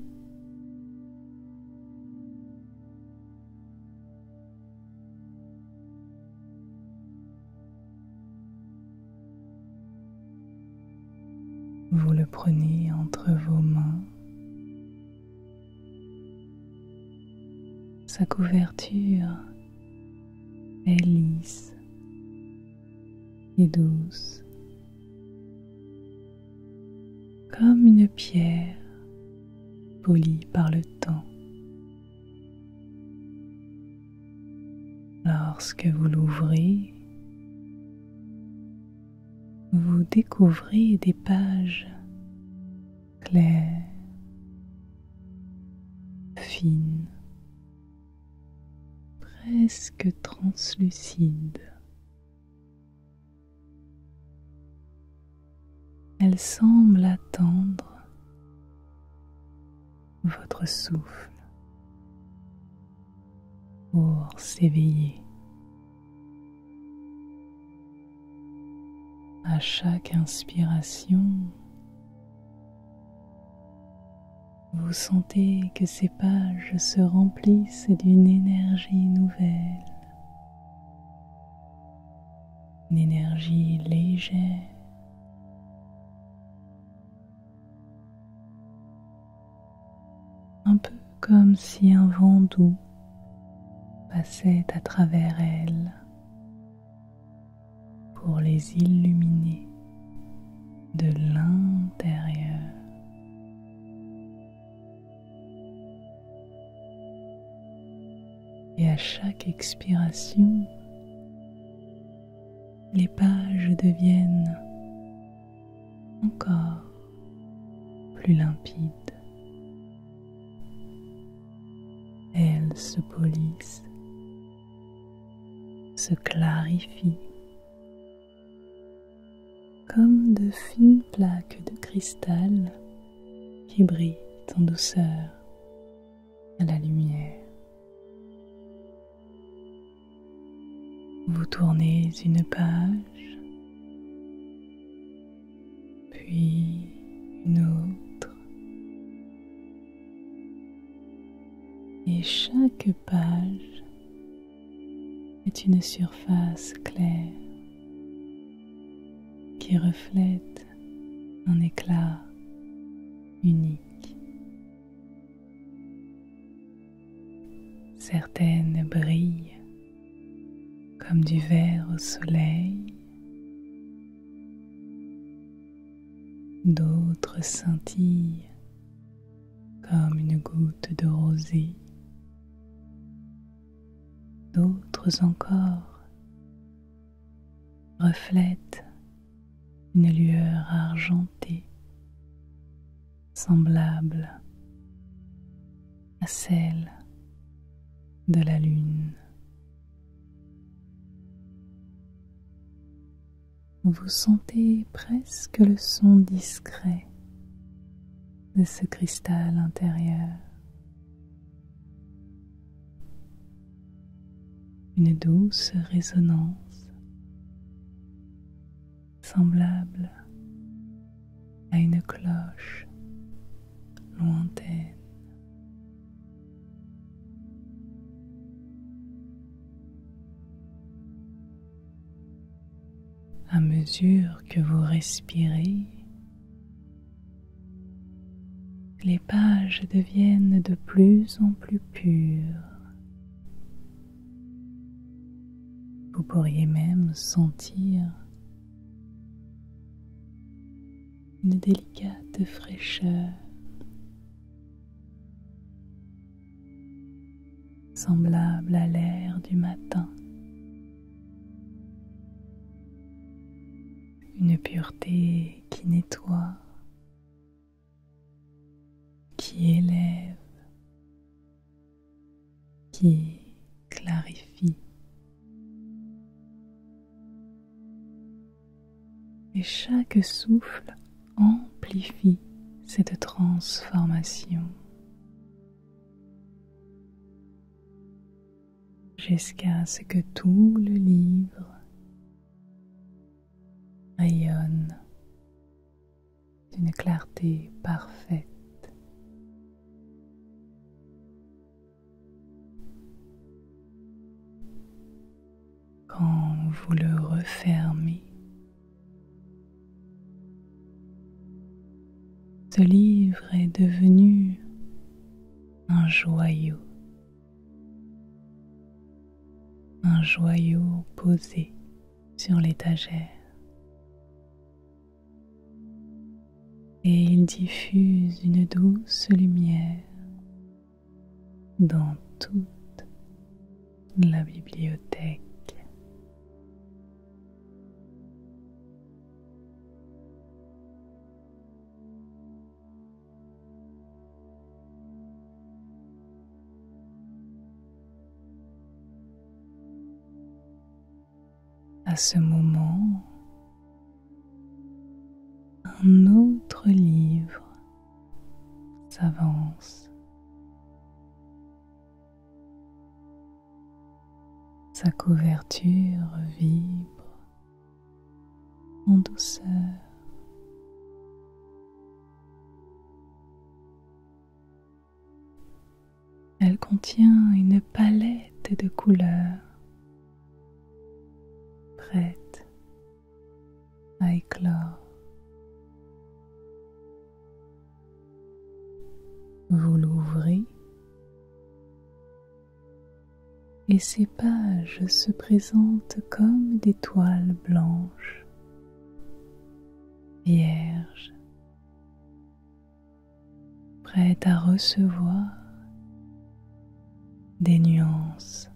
Vous le prenez entre vos mains. Sa couverture est lisse et douce, comme une pierre polie par le temps. Lorsque vous l'ouvrez, vous découvrez des pages claires, fines, presque translucides. Elles semblent attendre votre souffle pour s'éveiller. À chaque inspiration, vous sentez que ces pages se remplissent d'une énergie nouvelle, une énergie légère, un peu comme si un vent doux passait à travers elles pour les illuminer de l'intérieur. Et à chaque expiration, les pages deviennent encore plus limpides. Elles se polissent, se clarifient, comme de fines plaques de cristal qui brillent en douceur à la lumière. Vous tournez une page, puis une autre, et chaque page est une surface claire qui reflète un éclat unique. Certaines brillent comme du verre au soleil, d'autres scintillent comme une goutte de rosée, d'autres encore reflètent une lueur argentée semblable à celle de la lune. Vous sentez presque le son discret de ce cristal intérieur. Une douce résonance semblable à une cloche lointaine. mesure que vous respirez, les pages deviennent de plus en plus pures. Vous pourriez même sentir une délicate fraîcheur, semblable à l'air du matin. Une pureté qui nettoie, qui élève, qui clarifie. Et chaque souffle amplifie cette transformation jusqu'à ce que tout le livre rayonne d'une clarté parfaite. Quand vous le refermez, ce livre est devenu un joyau posé sur l'étagère. Et il diffuse une douce lumière dans toute la bibliothèque. À ce moment, un autre livre s'avance. Sa couverture vibre en douceur. Elle contient une palette de couleurs prête à éclore. Vous l'ouvrez et ces pages se présentent comme des toiles blanches, vierges, prêtes à recevoir des nuances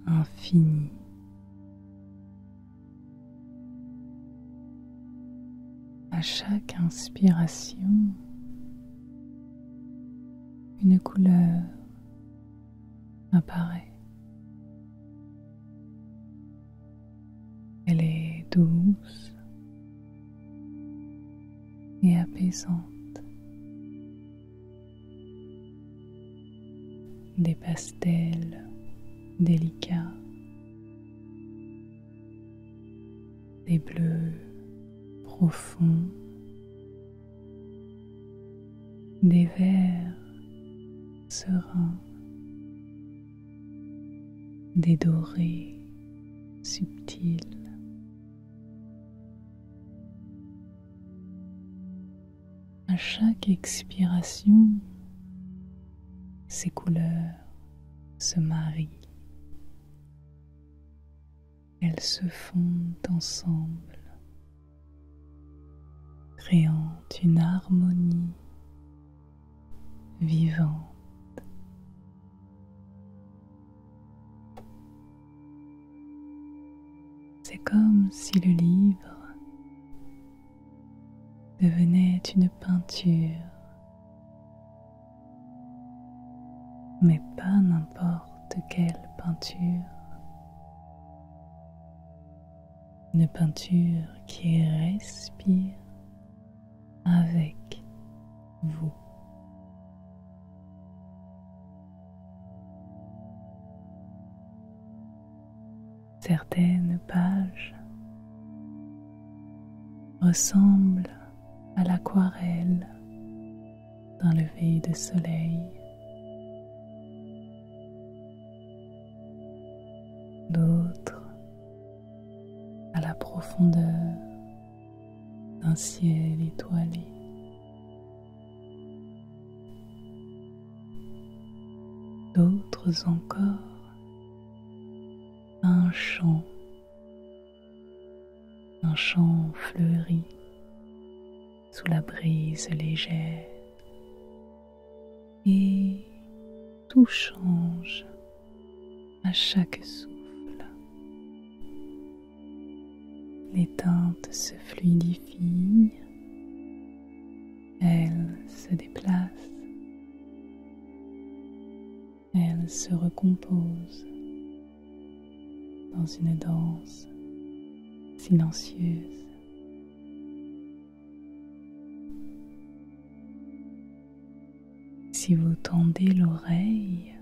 infinies. À chaque inspiration, une couleur apparaît. Elle est douce et apaisante. Des pastels délicats, des bleus profonds, des verts sereins, des dorés subtils. À chaque expiration, ces couleurs se marient. Elles se fondent ensemble, créant une harmonie vivante. C'est comme si le livre devenait une peinture, mais pas n'importe quelle peinture. Une peinture qui respire avec vous. Certaines pages ressemblent à l'aquarelle d'un lever de soleil. D'autres à la profondeur d'un ciel étoilé. D'autres encore, un champ fleuri sous la brise légère, et tout change à chaque souffle. Les teintes se fluidifient, elles se déplacent, elles se recomposent dans une danse silencieuse. Si vous tendez l'oreille,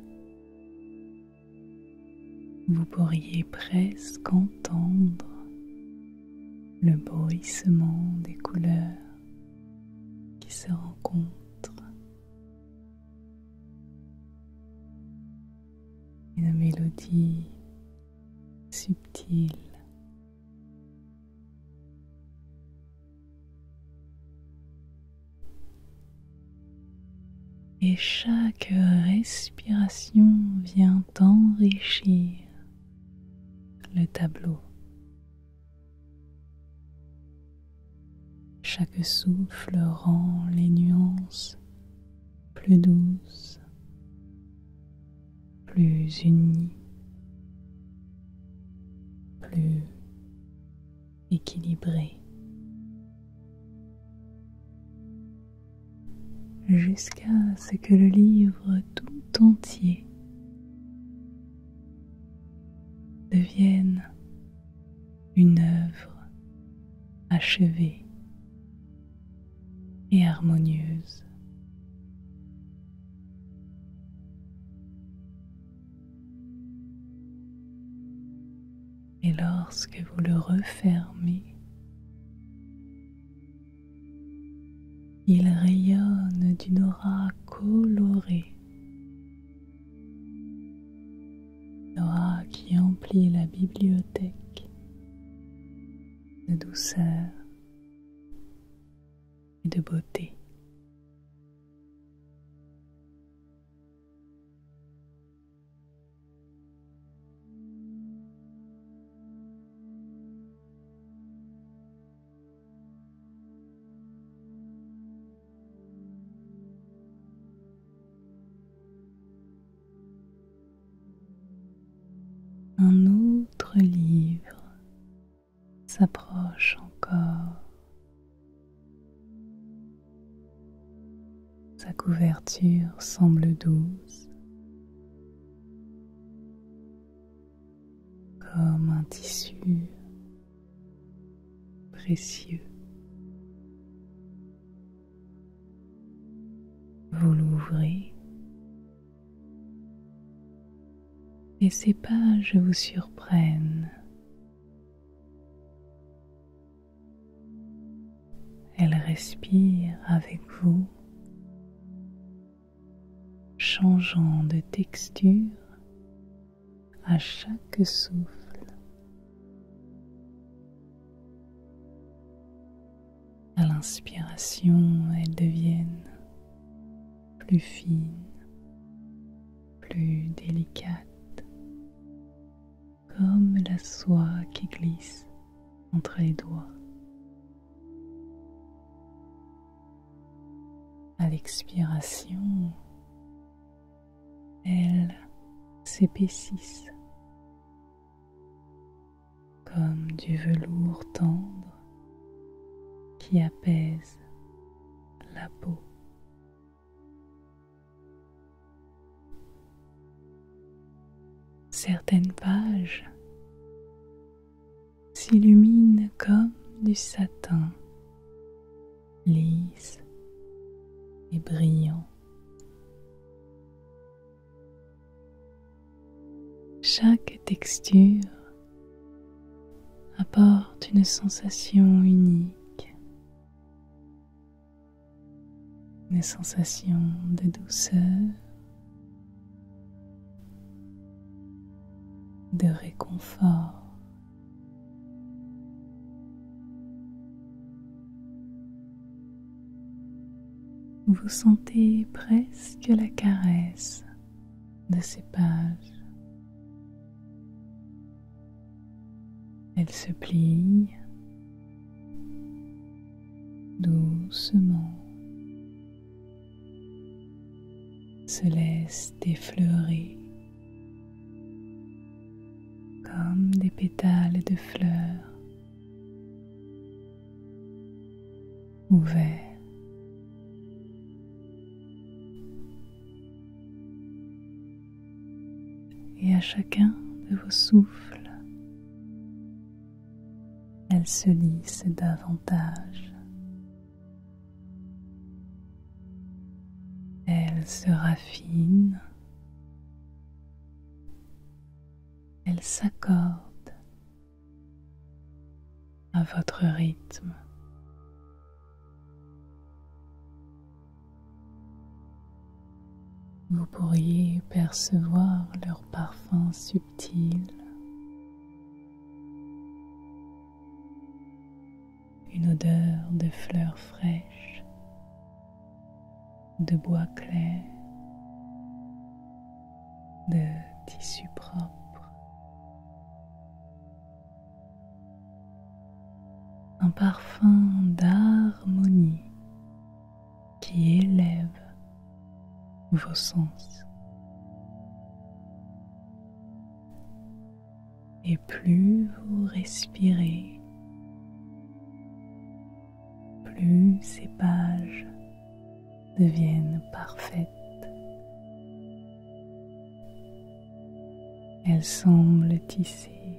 vous pourriez presque entendre le bruissement des couleurs qui se rencontrent. Une mélodie subtile. Et chaque respiration vient enrichir le tableau. Chaque souffle rend les nuances plus douces, plus unies, plus équilibrées, jusqu'à ce que le livre tout entier devienne une œuvre achevée et harmonieuse. Et lorsque vous le refermez, il rayonne d'une aura colorée, une aura qui emplit la bibliothèque de douceur et de beauté. Un autre livre s'approche encore. Sa couverture semble douce, comme un tissu précieux. Vous l'ouvrez et ces pages vous surprennent. Elles respirent avec vous, changeant de texture à chaque souffle. À l'inspiration, elles deviennent plus fines, plus délicates, comme la soie qui glisse entre les doigts. À l'expiration, elles s'épaississent comme du velours tendre qui apaise la peau. Certaines pages s'illuminent comme du satin, lisse et brillant. Chaque texture apporte une sensation unique, une sensation de douceur, de réconfort. vous sentez presque la caresse de ces pages. Elles se plient doucement, se laissent effleurer comme des pétales de fleurs ouverts. Et à chacun de vos souffles, elles se lissent davantage. Elles se raffinent. Elles s'accordent à votre rythme. Vous pourriez percevoir leur parfum subtil, une odeur de fleurs fraîches, de bois clair, de tissu propre, un parfum d'harmonie qui élève vos sens. Et plus vous respirez, plus ces pages deviennent parfaites. Elles semblent tissées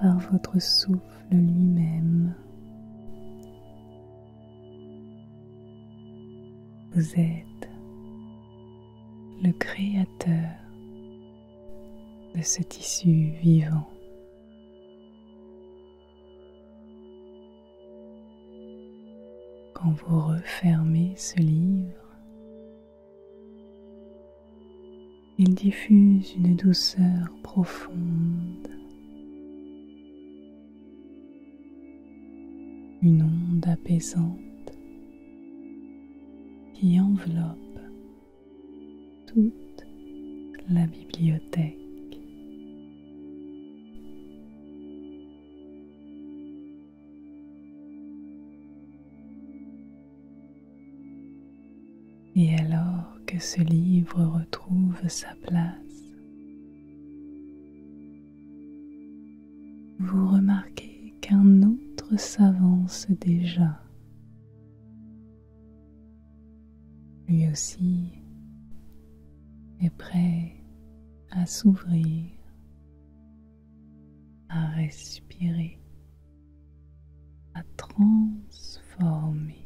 par votre souffle lui-même. Vous êtes le créateur de ce tissu vivant. Quand vous refermez ce livre, il diffuse une douceur profonde, une onde apaisante qui enveloppe toute la bibliothèque. Et alors que ce livre retrouve sa place, vous remarquez qu'un autre s'avance déjà. Lui aussi est prêt à s'ouvrir, à respirer, à transformer.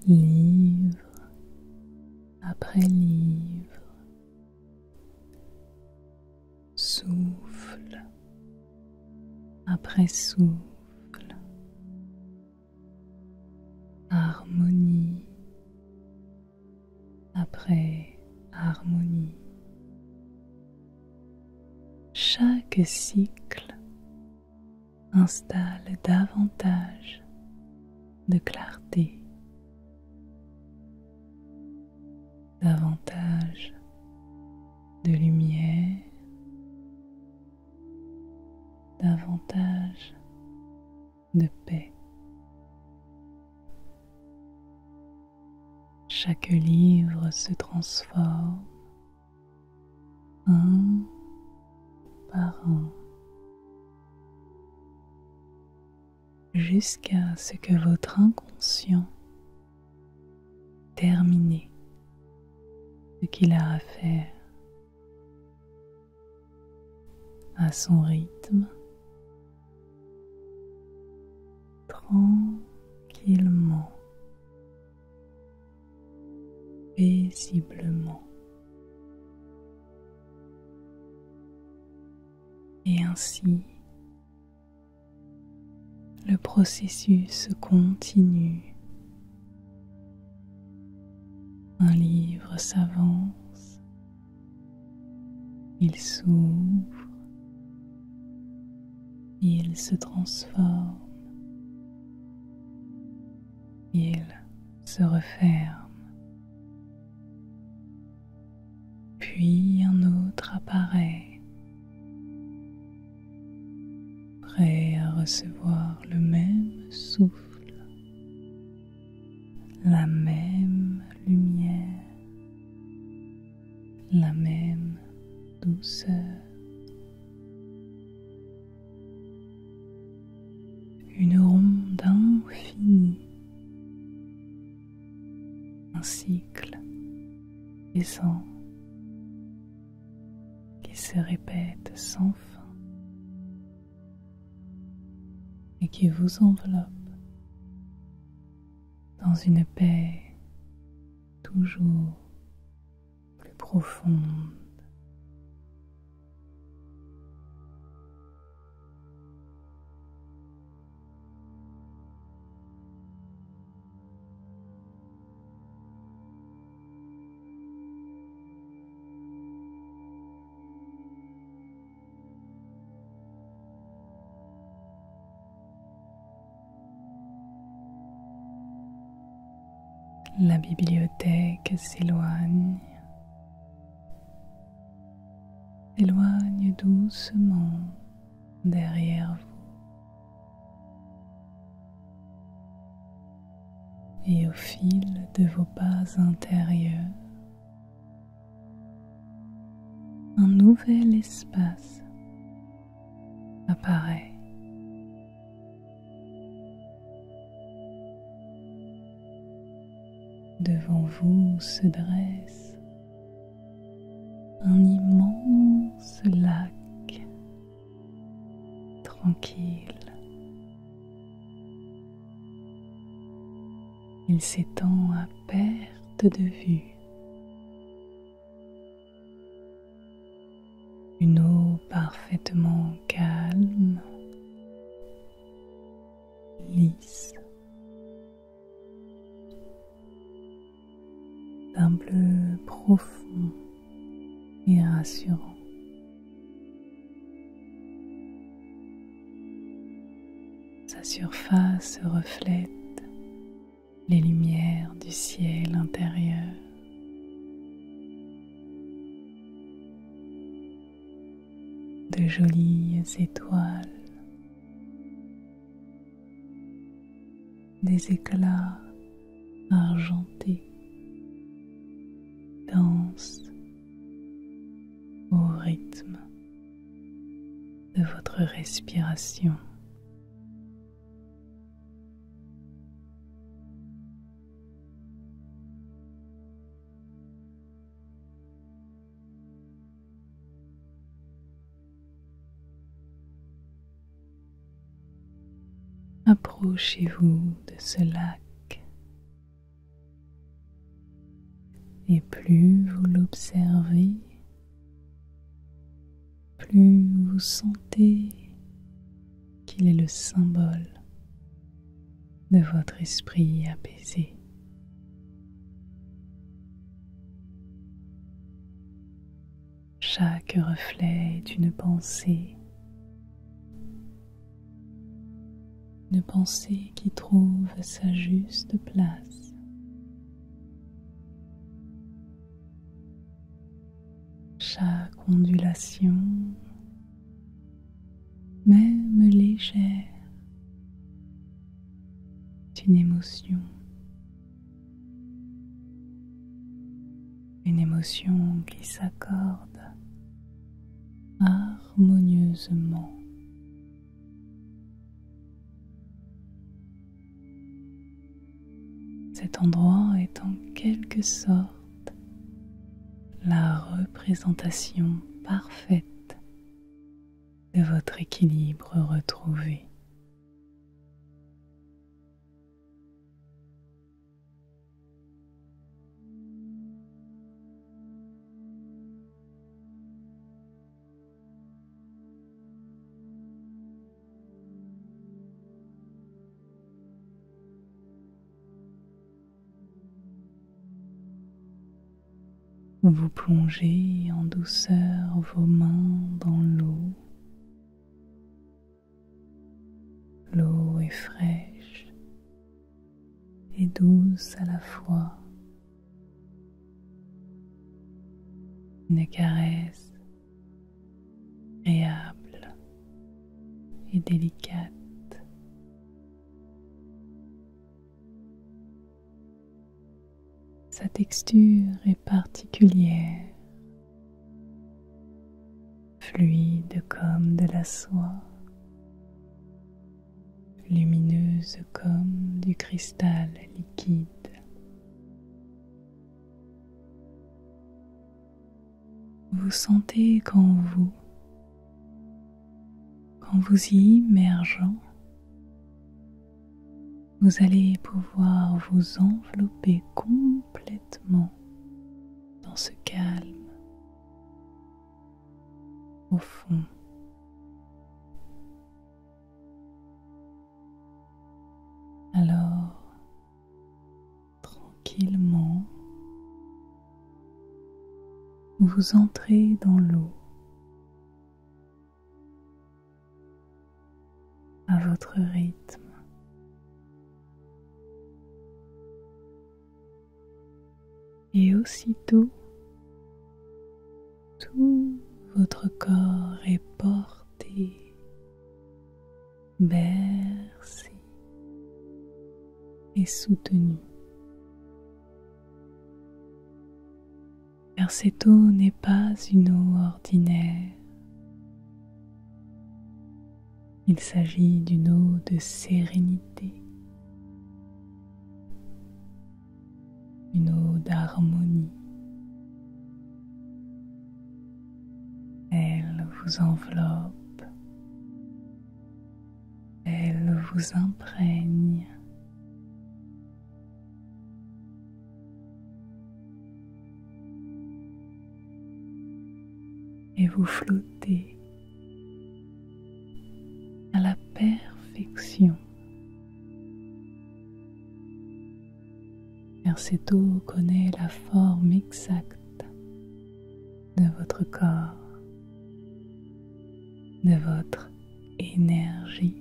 livre après livre, souffle après souffle, harmonie après harmonie. Chaque cycle installe davantage de clarté, davantage de lumière, davantage de paix. Chaque livre se transforme un par un, jusqu'à ce que votre inconscient termine ce qu'il a à faire à son rythme, tranquillement, paisiblement. Et ainsi, le processus continue. Un livre s'avance, il s'ouvre, il se transforme, il se referme. Puis un autre apparaît, prêt à recevoir le même souffle, la même lumière, la même douceur. Une ronde infinie, un cycle aisant qui se répète sans fin et qui vous enveloppe dans une paix toujours plus profonde. La bibliothèque s'éloigne doucement derrière vous. Et au fil de vos pas intérieurs, un nouvel espace apparaît. Devant vous se dresse un immense lac tranquille. Il s'étend à perte de vue. Une eau parfaitement calme, lisse, d'un bleu profond et rassurant. Sa surface reflète les lumières du ciel intérieur. De jolies étoiles, des éclats argentés dansent au rythme de votre respiration. Approchez-vous de ce lac Et plus vous l'observez, plus vous sentez qu'il est le symbole de votre esprit apaisé. Chaque reflet est une pensée qui trouve sa juste place. Chaque ondulation, même légère, est une émotion. Une émotion qui s'accorde harmonieusement. Cet endroit est en quelque sorte la représentation parfaite de votre équilibre retrouvé. Vous plongez en douceur vos mains dans l'eau. L'eau est fraîche et douce à la fois. Une caresse agréable et délicate. Sa texture est particulière, fluide comme de la soie, lumineuse comme du cristal liquide. Vous sentez qu'en vous, en vous y immergeant, vous allez pouvoir vous envelopper complètement dans ce calme profond. Alors, tranquillement, vous entrez dans l'eau à votre rythme. Et aussitôt, tout votre corps est porté, bercé et soutenu. Car cette eau n'est pas une eau ordinaire. Il s'agit d'une eau de sérénité, une eau d'harmonie. Elle vous enveloppe, elle vous imprègne. Et vous flottez à la perfection. Car cette eau connaît la forme exacte de votre corps, de votre énergie,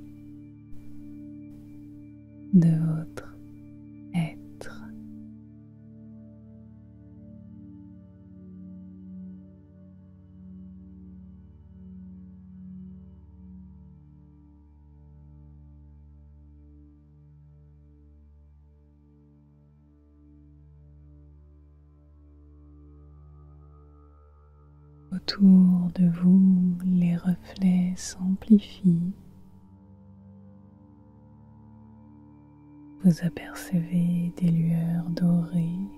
de votre être. Autour de vous, les reflets s'amplifient. Vous apercevez des lueurs dorées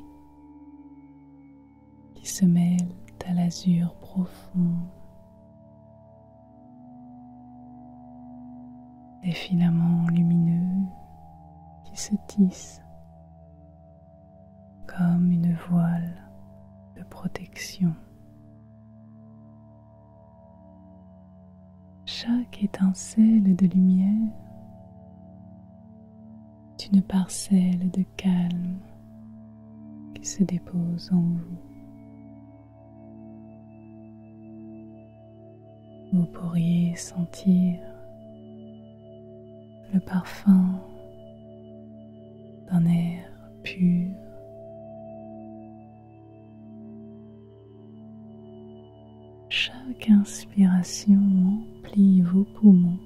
qui se mêlent à l'azur profond. Des filaments lumineux qui se tissent comme une voile protection. Chaque étincelle de lumière est une parcelle de calme qui se dépose en vous. Vous pourriez sentir le parfum d'un air pur. Chaque inspiration emplit vos poumons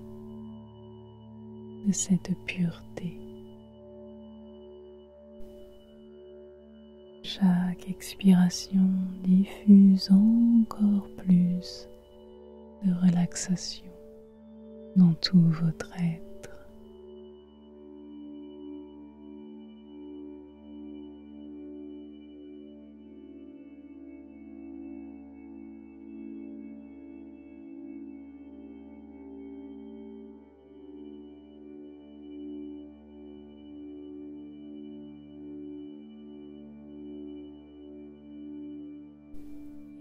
de cette pureté. Chaque expiration diffuse encore plus de relaxation dans tout votre être.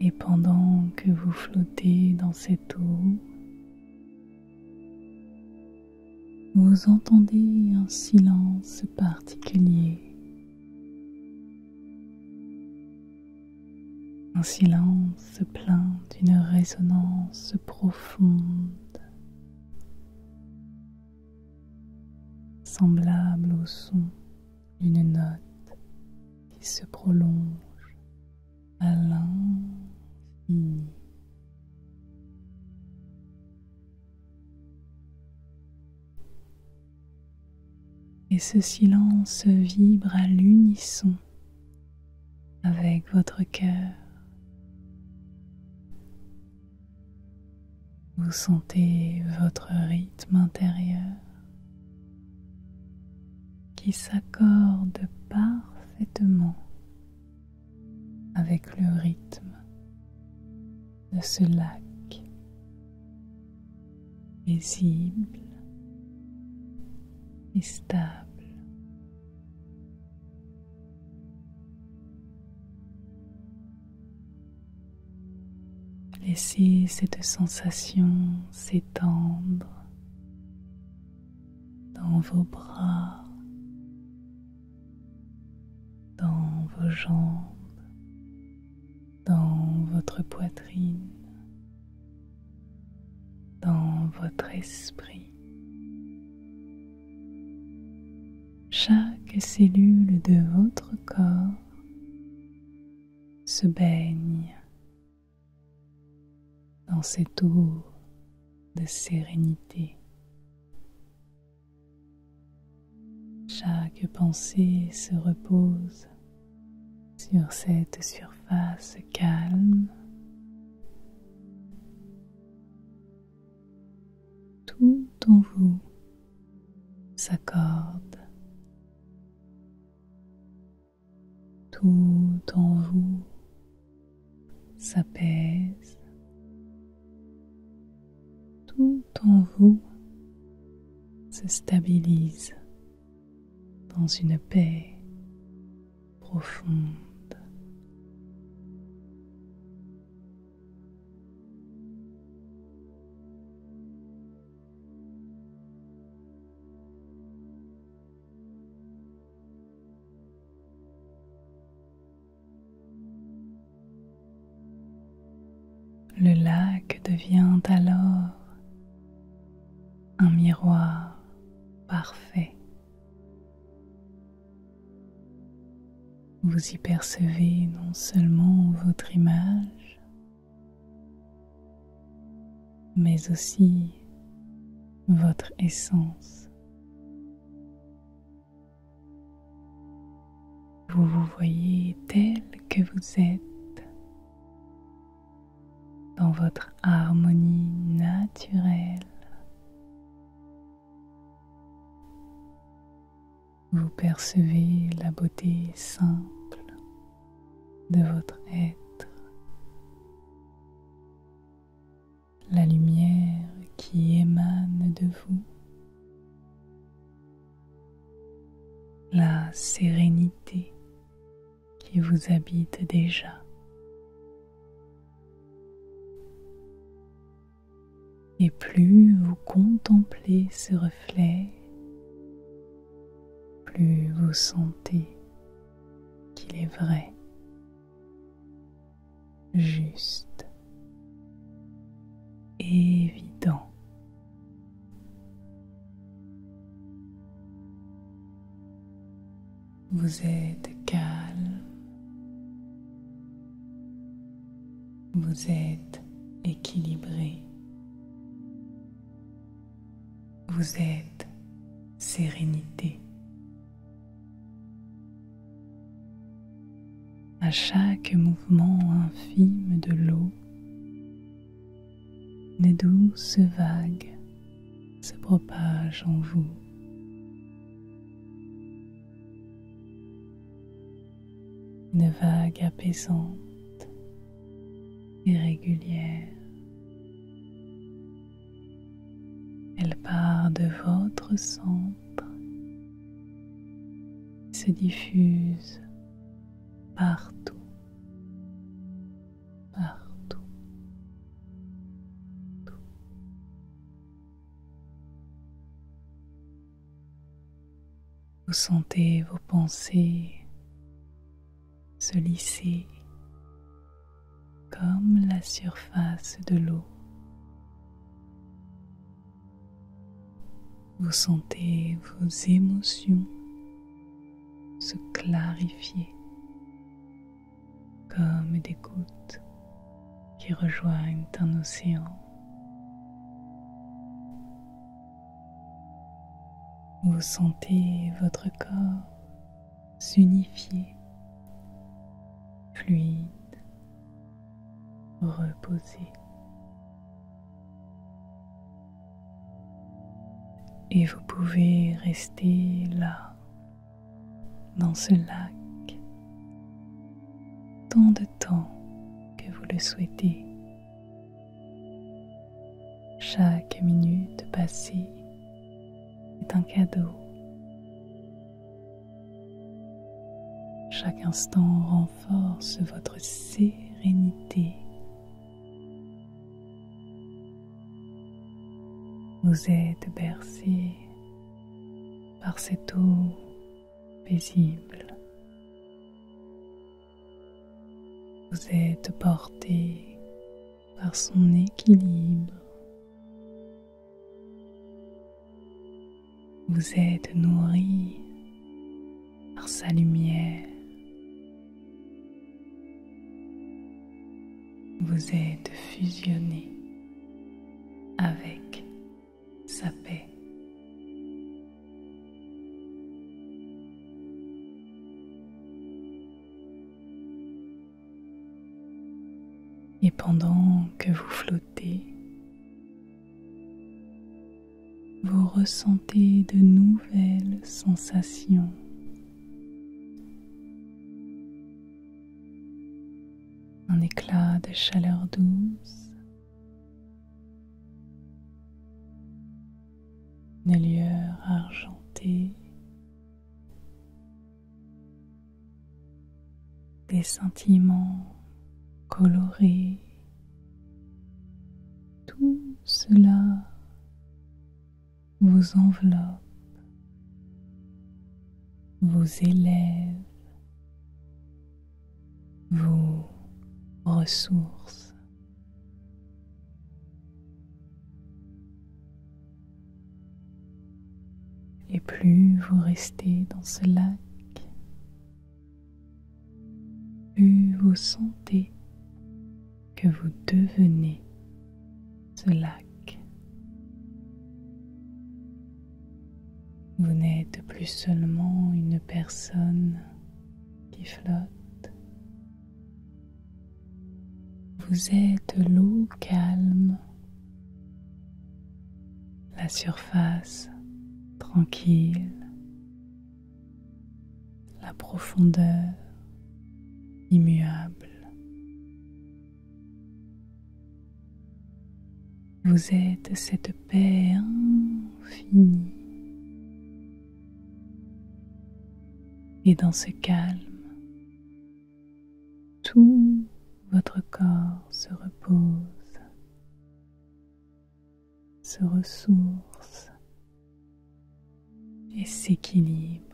Et pendant que vous flottez dans cette eau, vous entendez un silence particulier. Un silence plein d'une résonance profonde, semblable au son d'une note qui se prolonge à l'infini. Et ce silence vibre à l'unisson avec votre cœur. Vous sentez votre rythme intérieur qui s'accorde parfaitement avec le rythme de ce lac paisible et stable. Laissez cette sensation s'étendre dans vos bras, dans vos jambes, dans votre poitrine, dans votre esprit. Chaque cellule de votre corps se baigne dans cette eau de sérénité. Chaque pensée se repose sur cette surface calme. Tout en vous s'accorde. Tout en vous s'apaise. Tout en vous se stabilise dans une paix profonde. Le lac devient alors un miroir parfait. Vous y percevez non seulement votre image, mais aussi votre essence. Vous vous voyez tel que vous êtes, dans votre harmonie naturelle. Vous percevez la beauté simple de votre être, la lumière qui émane de vous, la sérénité qui vous habite déjà. Et plus vous contemplez ce reflet, plus vous sentez qu'il est vrai, juste, évident. Vous êtes calme, vous êtes équilibré, vous êtes sérénité. À chaque mouvement infime de l'eau, des douces vagues se propagent en vous. Une vague apaisante et régulière. Elle part de votre centre et se diffuse partout, partout. Vous sentez vos pensées se lisser comme la surface de l'eau. Vous sentez vos émotions se clarifier comme des gouttes qui rejoignent un océan. Vous sentez votre corps s'unifier, fluide, reposé. Et vous pouvez rester là, dans ce lac, tant de temps que vous le souhaitez. Chaque minute passée est un cadeau. Chaque instant renforce votre sérénité. Vous êtes bercé par cette eau paisible. Vous êtes porté par son équilibre. Vous êtes nourri par sa lumière. Vous êtes fusionné avec sa paix. Et pendant que vous flottez, vous ressentez de nouvelles sensations. Un éclat de chaleur douce, une lueur argentée, des sentiments colorés, tout cela vous enveloppe, vous élève, vous ressource. Et plus vous restez dans ce lac, plus vous sentez que vous devenez ce lac. Vous n'êtes plus seulement une personne qui flotte. Vous êtes l'eau calme, la surface tranquille, la profondeur immuable. Vous êtes cette paix infinie. Et dans ce calme, tout votre corps se repose. se ressource et s'équilibre.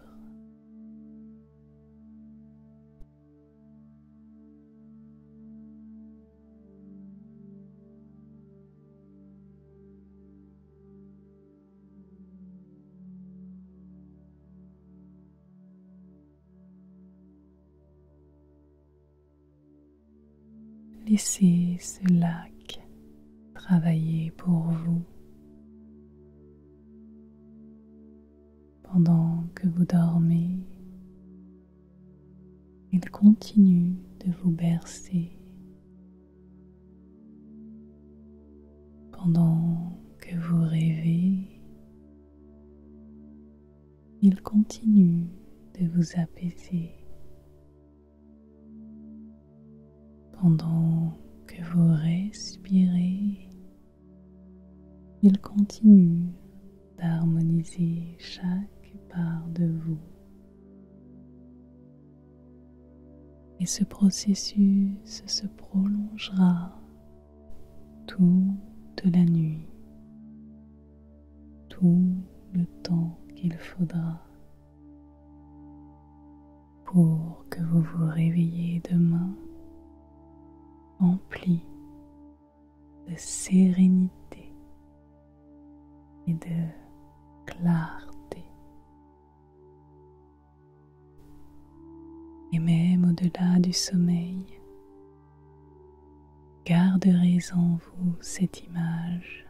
Laissez ce lac travailler pour vous pendant que vous dormez. Il continue de vous bercer pendant que vous rêvez. Il continue de vous apaiser. Pendant que vous respirez, il continue d'harmoniser chaque part de vous. Et ce processus se prolongera toute la nuit, tout le temps qu'il faudra pour que vous vous réveillez demain empli de sérénité et de clarté. Et même au-delà du sommeil, garderez en vous cette image,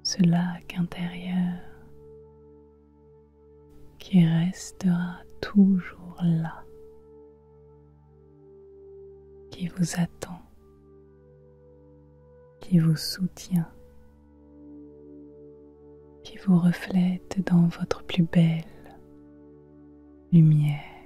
ce lac intérieur qui restera toujours là, qui vous attend, qui vous soutient, qui vous reflète dans votre plus belle lumière.